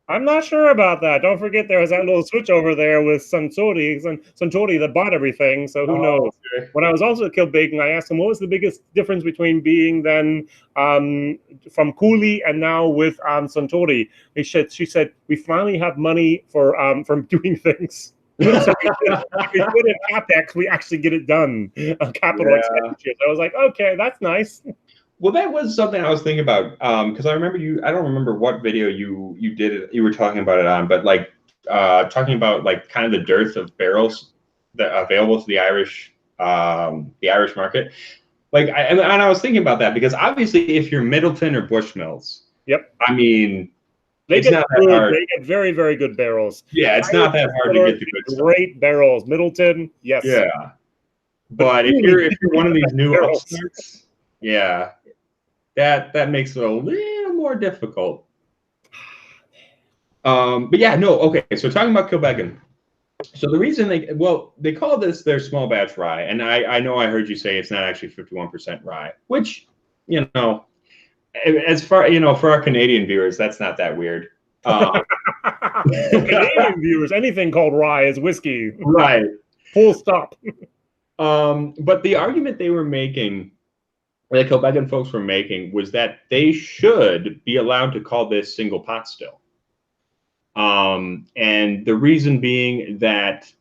I'm not sure about that. Don't forget there was that little switch over there with Suntory that bought everything, so who knows? Okay. When I was also at Kilbeggan, I asked him what was the biggest difference between being then from Cooley and now with Suntory. She said, we finally have money for doing things. So we put in CapEx, we actually get it done. Capital expenditures. I was like, okay, that's nice. Well, that was something I was thinking about because I remember I don't remember what video you did it. You were talking about it on, but like talking about like kind of the dearth of barrels that are available to the Irish market. Like, and I was thinking about that because obviously, if you're Middleton or Bushmills, yep. I mean, They it's get not that hard. They get very, very good barrels. Yeah, it's not that hard to get the good stuff. Great barrels. Middleton, yes. Yeah, but if you're one of these new upstarts, yeah. That makes it a little more difficult. But yeah, no, okay. So talking about Kilbeggan. So the reason they call this their small batch rye, and I know I heard you say it's not actually 51% rye, which, you know, as far, you know, for our Canadian viewers, that's not that weird. Canadian viewers, anything called rye is whiskey. Right. Full stop. But the argument they were making, the Kilbeggan folks were making, was that they should be allowed to call this single pot still. And the reason being that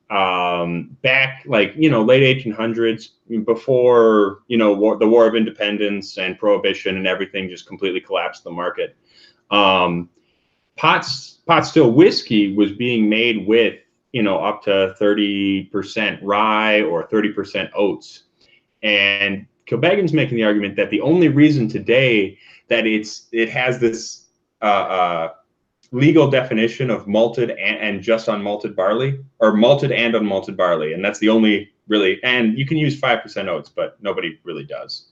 back, like, you know, late 1800s, before, you know, the War of Independence and Prohibition and everything just completely collapsed the market, pot still whiskey was being made with, you know, up to 30% rye or 30% oats. And Kilbeggan's making the argument that the only reason today that it has this legal definition of malted and just unmalted barley, or malted and unmalted barley, and that's the only really, and you can use 5% oats, but nobody really does.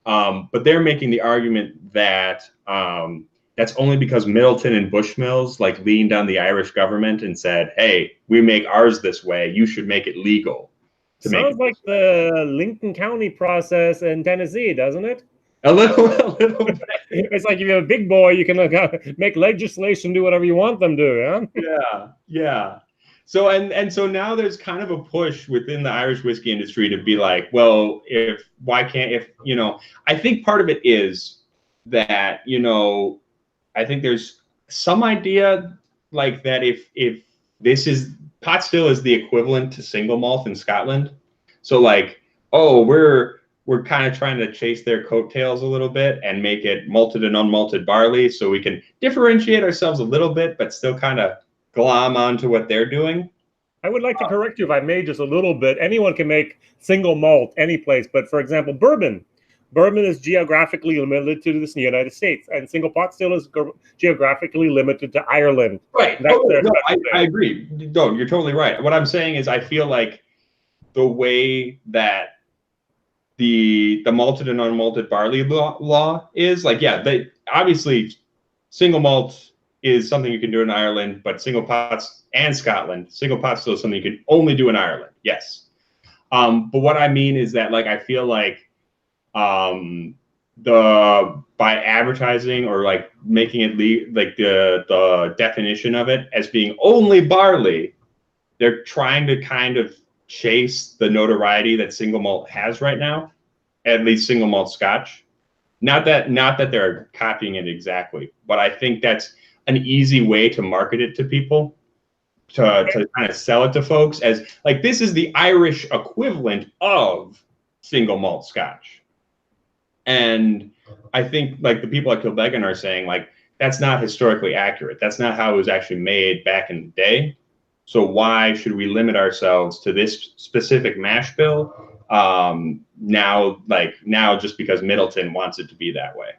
But they're making the argument that that's only because Middleton and Bushmills like leaned on the Irish government and said, "Hey, we make ours this way. You should make it legal." Sounds like the Lincoln County process in Tennessee, doesn't it? A little bit. It's like if you're a big boy, you can make legislation, do whatever you want them to, huh? Yeah. So so now there's kind of a push within the Irish whiskey industry to be like, well, if you know, I think part of it is that, you know, I think there's some idea like that if this is pot still is the equivalent to single malt in Scotland. So like, oh, we're kind of trying to chase their coattails a little bit and make it malted and unmalted barley so we can differentiate ourselves a little bit, but still kind of glom onto what they're doing. I would like to correct you if I may just a little bit. Anyone can make single malt any place, but for example, bourbon is geographically limited to the United States, and single pot still is geographically limited to Ireland. Right. I agree. No, you're totally right. What I'm saying is I feel like the way that the malted and unmalted barley law is, like, yeah, they obviously single malt is something you can do in Ireland, but single pots and Scotland, single pot still is something you can only do in Ireland. Yes. But what I mean is that, like, I feel like by advertising or like making it like the definition of it as being only barley, they're trying to kind of chase the notoriety that single malt has right now, at least single malt Scotch. Not that they're copying it exactly, but I think that's an easy way to market it to people, to kind of sell it to folks as like, this is the Irish equivalent of single malt Scotch. And I think like the people at Kilbeggan are saying, like, that's not historically accurate. That's not how it was actually made back in the day. So why should we limit ourselves to this specific mash bill now just because Middleton wants it to be that way?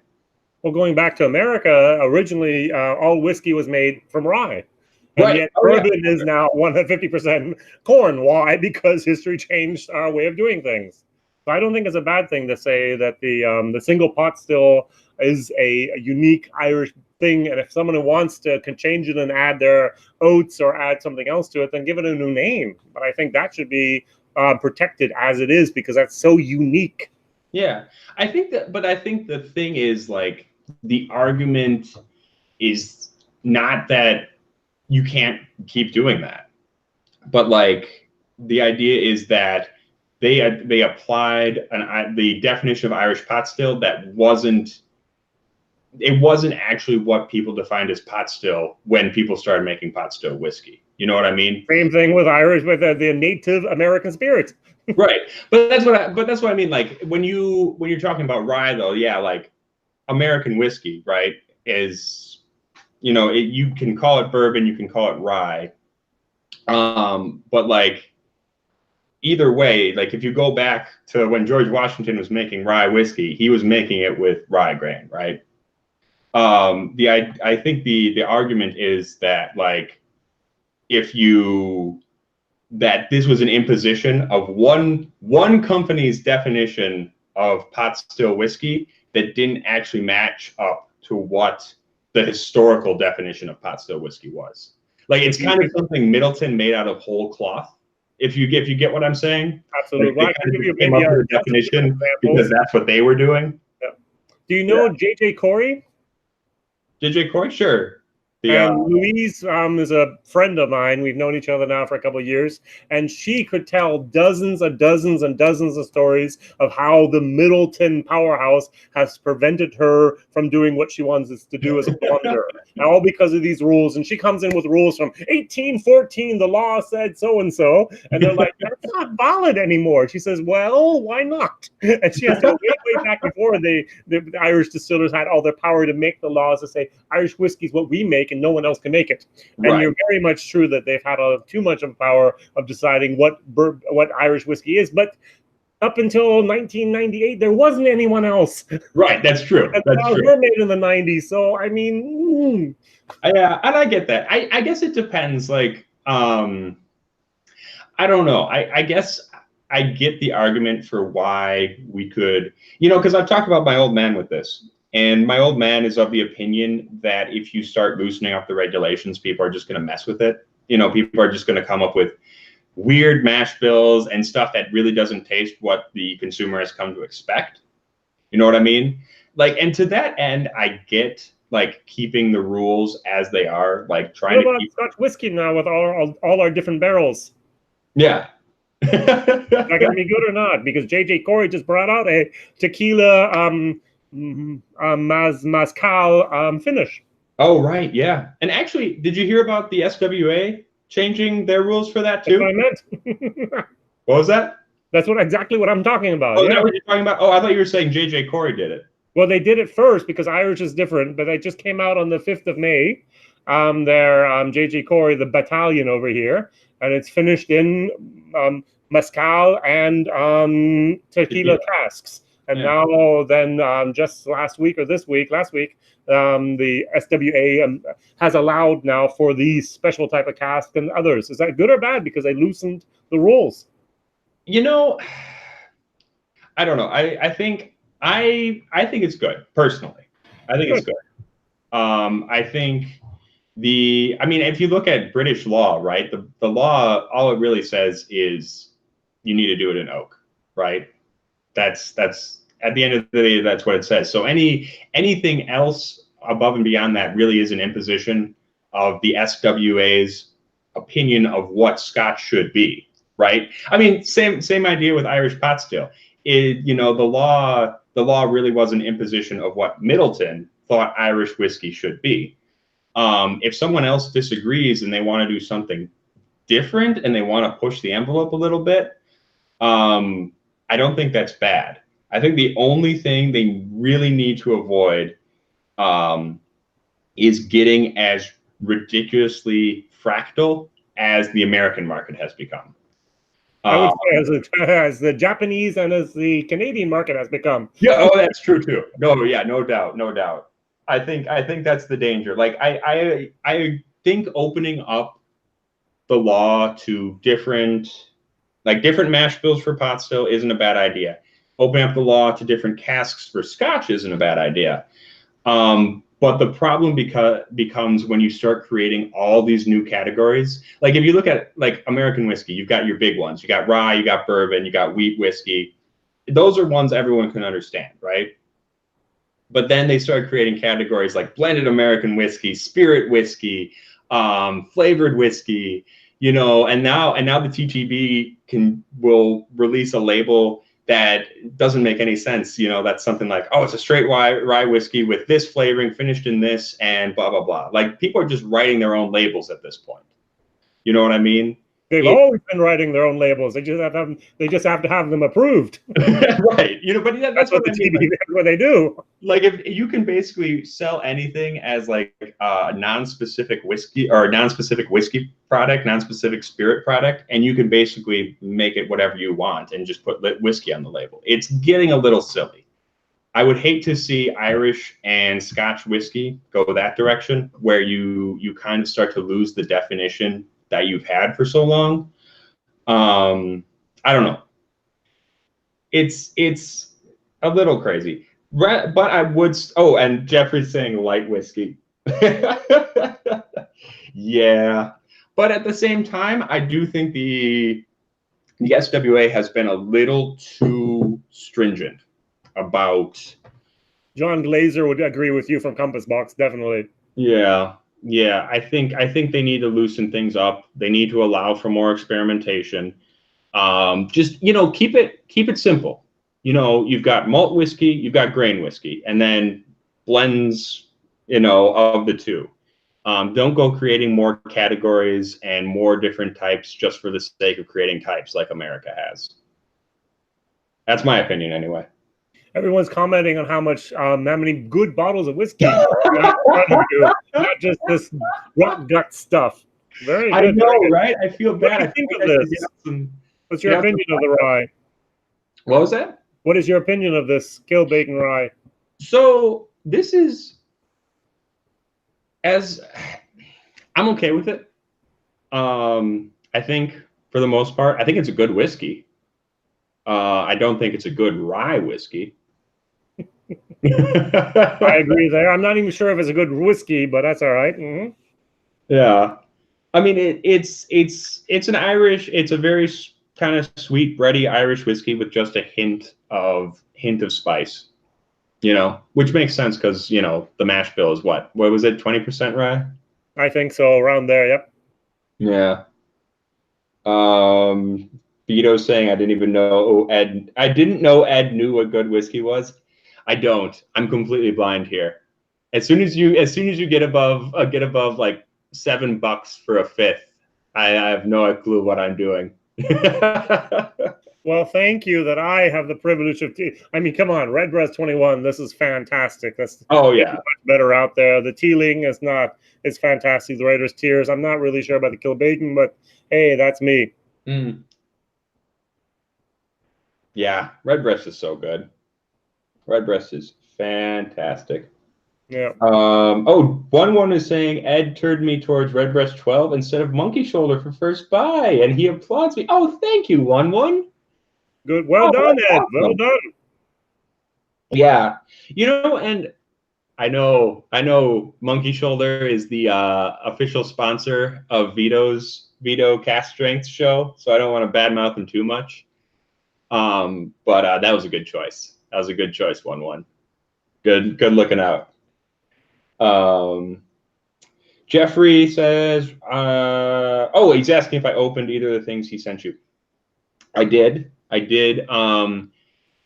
Well, going back to America, originally all whiskey was made from rye. And Right. yet Oh, yeah. bourbon is now 150% corn. Why? Because history changed our way of doing things. So I don't think it's a bad thing to say that the single pot still is a unique Irish thing. And if someone who wants to can change it and add their oats or add something else to it, then give it a new name. But I think that should be protected as it is because that's so unique. Yeah. I think the thing is, like, the argument is not that you can't keep doing that, but like the idea is that they applied the definition of Irish pot still that wasn't actually what people defined as pot still when people started making pot still whiskey. You know what I mean? Same thing with Irish, with the Native American spirit. Right. But that's what I mean. Like when you're talking about rye, though, yeah, like American whiskey, right, is, you can call it bourbon, you can call it rye, but like either way, like if you go back to when George Washington was making rye whiskey, he was making it with rye grain, right? I think the argument is that, like, that this was an imposition of one company's definition of pot still whiskey that didn't actually match up to what the historical definition of pot still whiskey was. Like, it's kind of something Middleton made out of whole cloth. If you get what I'm saying. Absolutely. Like, they kind of came up with a definition because that's what they were doing. Yeah. Do you know J.J. Corey? J.J. Corey, sure. And Louise is a friend of mine. We've known each other now for a couple of years. And she could tell dozens and dozens and dozens of stories of how the Middleton powerhouse has prevented her from doing what she wants us to do as a blunder. All because of these rules. And she comes in with rules from 1814. The law said so-and-so. And they're like, that's not valid anymore. She says, well, why not? And she has to go way back before the Irish distillers had all their power to make the laws to say Irish whiskey is what we make and no one else can make it. And Right. You're very much true that they've had too much of power of deciding what Irish whiskey is. But up until 1998, there wasn't anyone else. Right, that's true. And that's true. Were made in the 90s. So, I mean... Yeah, and I get that. I guess it depends. Like, I don't know. I guess I get the argument for why we could, because I've talked about my old man with this. And my old man is of the opinion that if you start loosening up the regulations, people are just going to mess with it. People are just going to come up with weird mash bills and stuff that really doesn't taste what the consumer has come to expect. You know what I mean? Like, and to that end, I get, like, keeping the rules as they are, like trying what about to keep Scotch whiskey now with all our different barrels? Yeah. Is that going to be good or not? Because J.J. Corey just brought out a tequila mezcal finish. Oh, right, yeah. And actually, did you hear about the SWA changing their rules for that too? That's what I meant. What was that? That's exactly what I'm talking about. Oh, that's what you're talking about? Oh, I thought you were saying J.J. Corey did it. Well, they did it first because Irish is different, but they just came out on the 5th of May. Their J.J. Corey, the battalion over here, and it's finished in mezcal and tequila casks. And now, then, just last week, the SWA has allowed now for these special type of casks and others. Is that good or bad? Because they loosened the rules. I don't know. I think it's good, personally. I think it's good. I think if you look at British law, right, the law, all it really says is you need to do it in oak, right? That's at the end of the day, that's what it says. So anything else above and beyond that really is an imposition of the SWA's opinion of what Scotch should be, right? I mean, same idea with Irish pot still. The law really was an imposition of what Middleton thought Irish whiskey should be. If someone else disagrees and they want to do something different and they want to push the envelope a little bit, I don't think that's bad. I think the only thing they really need to avoid is getting as ridiculously fractal as the American market has become. I would say as the Japanese and as the Canadian market has become. Yeah, oh, that's true too. No doubt. I think that's the danger. Like I think opening up the law to different mash bills for pot still isn't a bad idea. Opening up the law to different casks for Scotch isn't a bad idea. But the problem becomes when you start creating all these new categories. Like if you look at like American whiskey, you've got your big ones. You got rye, you got bourbon, you got wheat whiskey. Those are ones everyone can understand, right? But then they started creating categories like blended American whiskey, spirit whiskey, flavored whiskey, you know, and now the TTB will release a label that doesn't make any sense. You know, that's something like, oh, it's a straight rye whiskey with this flavoring finished in this and blah, blah, blah. Like people are just writing their own labels at this point. You know what I mean? They've always been writing their own labels. They just have to have them approved. Right. You know, but yeah, that's what the TTB, that's what they do. Like if you can basically sell anything as like a non-specific whiskey or a non-specific whiskey product, non-specific spirit product, and you can basically make it whatever you want and just put whiskey on the label. It's getting a little silly. I would hate to see Irish and Scotch whiskey go that direction where you kind of start to lose the definition that you've had for so long. I don't know. It's a little crazy. But I would. Oh, and Jeffrey's saying light whiskey. Yeah, but at the same time, I do think the SWA has been a little too stringent about. John Glazer would agree with you from Compass Box, definitely. Yeah. I think they need to loosen things up. They need to allow for more experimentation. Just keep it simple. You know, you've got malt whiskey, you've got grain whiskey, and then blends, of the two. Don't go creating more categories and more different types just for the sake of creating types like America has. That's my opinion anyway. Everyone's commenting on how many good bottles of whiskey not just this gut stuff. Very good. I know, right? I feel bad. What do you think of this? What's your opinion of the rye? What was that? What is your opinion of this Kill Bacon rye? So this is, I'm okay with it. I think for the most part, I think it's a good whiskey. I don't think it's a good rye whiskey. I agree there. I'm not even sure if it's a good whiskey, but that's all right. Mm-hmm. Yeah, I mean it's an Irish. It's a very kind of sweet, bready Irish whiskey with just a hint of spice. Which makes sense because the mash bill is what was it? 20% rye. I think so, around there. Yep. Yeah. Vito's saying I didn't even know Ed. I didn't know Ed knew what good whiskey was. I don't. I'm completely blind here. As soon as you get above like $7 for a fifth, I have no clue what I'm doing. Well, thank you that I have the privilege of I mean, come on, Redbreast 21. This is fantastic. That's much better out there. The Teeling is not. It's fantastic. The Raiders Tears. I'm not really sure about the Kill Bacon, but hey, that's me. Mm. Yeah, Redbreast is so good. Redbreast is fantastic. Yeah. One is saying Ed turned me towards Redbreast 12 instead of Monkey Shoulder for first buy, and he applauds me. Oh, thank you, 1-1. Good. Well done, Ed. Awesome. Well done. Yeah. And I know Monkey Shoulder is the official sponsor of Vito Cast Strength show, so I don't want to badmouth him too much. But that was a good choice. 1-1. Good looking out. Jeffrey says, he's asking if I opened either of the things he sent you. I did. I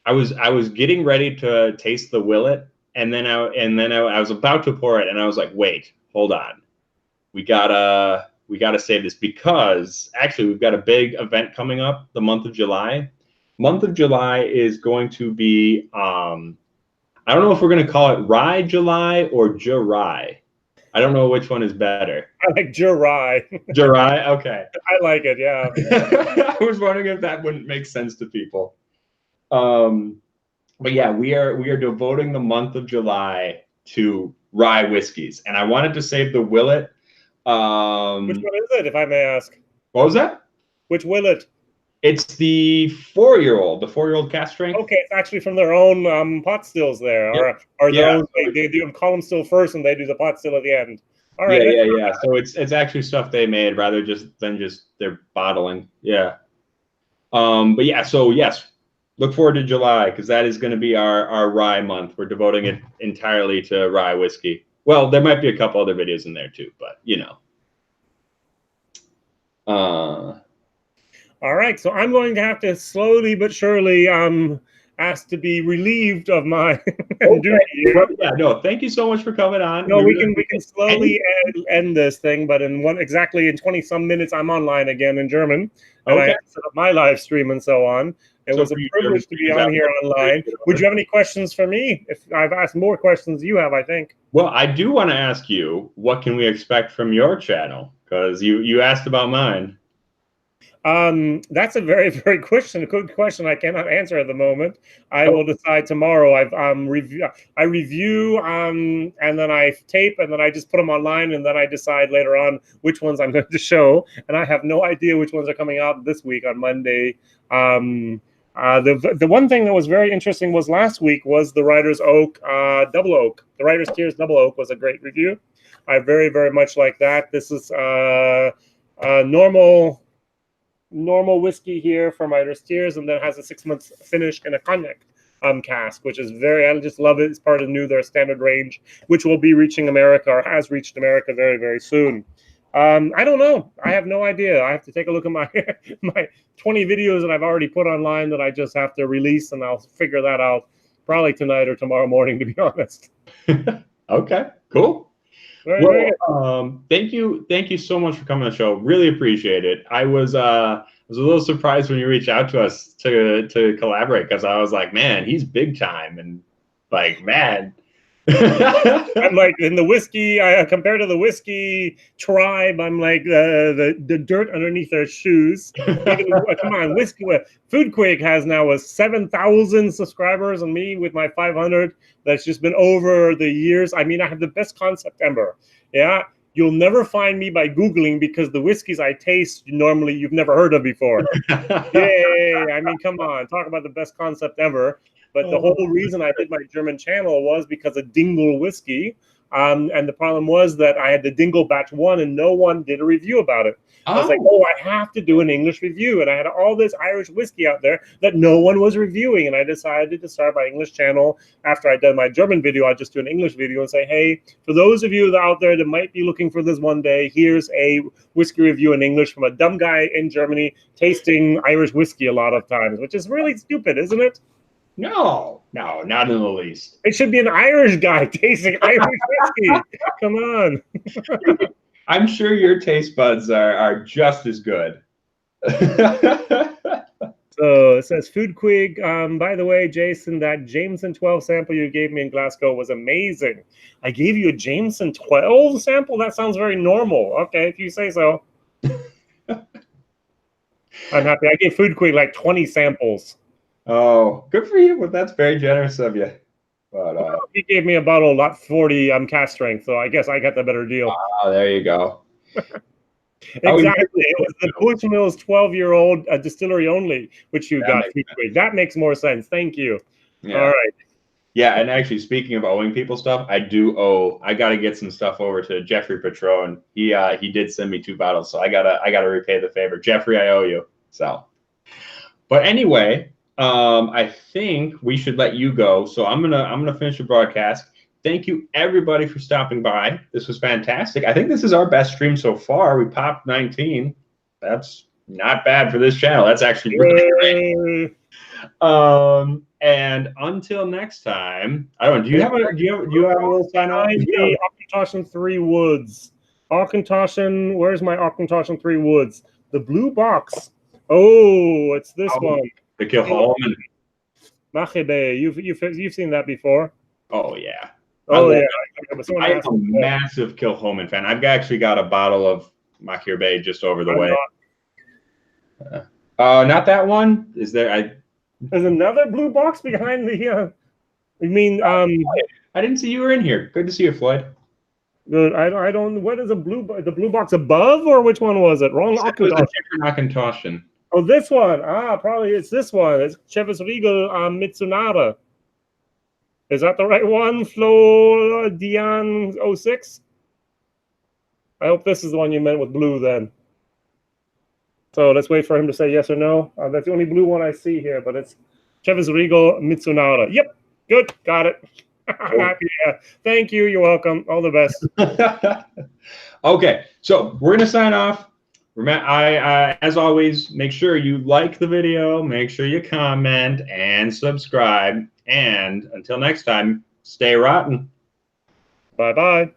was getting ready to taste the Willet, and then I was about to pour it, and I was like, wait, hold on. We gotta save this because actually we've got a big event coming up the month of July. Month of July is going to be, I don't know if we're going to call it Rye July or Jurai. I don't know which one is better. I like Jurai. Jurai? Okay. I like it, yeah. I was wondering if that wouldn't make sense to people. But yeah, we are devoting the month of July to rye whiskeys. And I wanted to save the Willet Which one is it, if I may ask? What was that? Which willet? It's the 4-year-old, the 4-year-old cast strength. Okay, it's actually from their own pot stills there, Yep. or their Yeah. own. They do column still first, and they do the pot still at the end. All right. Yeah. So it's actually stuff they made rather than just their bottling. Yeah. But yeah. So yes, look forward to July because that is going to be our rye month. We're devoting it entirely to rye whiskey. Well, there might be a couple other videos in there too, but you know. All right, so I'm going to have to slowly but surely ask to be relieved of my duty here. Well, yeah, no, thank you so much for coming on. No, we can slowly end this thing, but in 20 some minutes I'm online again in German, and I have to set up my live stream and so on. It was a privilege to be on here online. Would you have any questions for me? If I've asked more questions than you have, I think. Well, I do want to ask you, what can we expect from your channel? Because you asked about mine. That's a very, very good question. I cannot answer at the moment. I will decide tomorrow. I review, and then I tape, and then I just put them online, and then I decide later on which ones I'm going to show. And I have no idea which ones are coming out this week on Monday. The one thing that was very interesting was last week was the Writer's Oak Double Oak. The Writer's Tears Double Oak was a great review. I very, very much like that. This is normal whiskey here from Writer's Tears, and then has a 6 months finish in a cognac cask, which is I just love it. It's part of their standard range, which will be reaching America or has reached America very, very soon. I don't know. I have no idea. I have to take a look at my my 20 videos that I've already put online that I just have to release, and I'll figure that out probably tonight or tomorrow morning, to be honest. Okay, cool. Very thank you so much for coming on the show. Really appreciate it. I was a little surprised when you reached out to us to collaborate, because I was like, man, he's big time, and like, man. I'm like, in the whiskey, compared to the whiskey tribe, I'm like the dirt underneath their shoes. Come on, whiskey. Foodquake has now 7,000 subscribers, and me with my 500. That's just been over the years. I mean, I have the best concept ever. Yeah, you'll never find me by Googling, because the whiskeys I taste normally you've never heard of before. Yay! I mean, come on, talk about the best concept ever. But the whole reason I did my German channel was because of Dingle whiskey. And the problem was that I had the Dingle batch 1, and no one did a review about it. I was like, I have to do an English review. And I had all this Irish whiskey out there that no one was reviewing. And I decided to start my English channel. After I'd done my German video, I'd just do an English video and say, hey, for those of you out there that might be looking for this one day, here's a whiskey review in English from a dumb guy in Germany tasting Irish whiskey a lot of times, which is really stupid, isn't it? No, not in the least. It should be an Irish guy tasting Irish whiskey. Come on. I'm sure your taste buds are just as good. So it says Foodquig. By the way, Jason, that Jameson 12 sample you gave me in Glasgow was amazing. I gave you a Jameson 12 sample? That sounds very normal. Okay, if you say so. I'm happy. I gave Foodquig like 20 samples. Oh, good for you. Well, that's very generous of you. But he gave me a bottle of lot 40 cask strength, so I guess I got the better deal. Oh, there you go. Exactly. It was the Bushmills 12-year-old distillery only, which you got. That makes more sense. Thank you. Yeah. All right. Yeah, and actually, speaking of owing people stuff, I got to get some stuff over to Jeffrey Patron. He did send me 2 bottles, so I gotta repay the favor. Jeffrey, I owe you. So, but anyway. I think we should let you go. So I'm gonna finish the broadcast. Thank you everybody for stopping by. This was fantastic. I think this is our best stream so far. We popped 19. That's not bad for this channel. That's actually really great. And until next time, I don't know. Do you have a little sign off? The Auchentoshan 3 Woods. Auchentoshan. Where's my Auchentoshan 3 Woods? The blue box. Oh, it's this one. The Kilholman. Machebe. You've seen that before? Oh yeah. Oh yeah. I'm a massive Kilholman fan. I've actually got a bottle of Machebe just over the way. Not that one. Is there? There's another blue box behind the. You mean? I didn't see you were in here. Good to see you, Floyd. Good. I don't. What is the blue box above, or which one was it? Wrong. It was a different Macintosh. Oh, this one. Ah, probably it's this one. It's Chivas Regal Mitsunada. Is that the right one? Flo Dian 06? I hope this is the one you meant with blue then. So let's wait for him to say yes or no. That's the only blue one I see here, but it's Chivas Regal Mitsunada. Yep. Good. Got it. Happy. Thank you. You're welcome. All the best. Okay. So we're going to sign off. Remember, as always, make sure you like the video, make sure you comment and subscribe. And until next time, stay rotten. Bye-bye.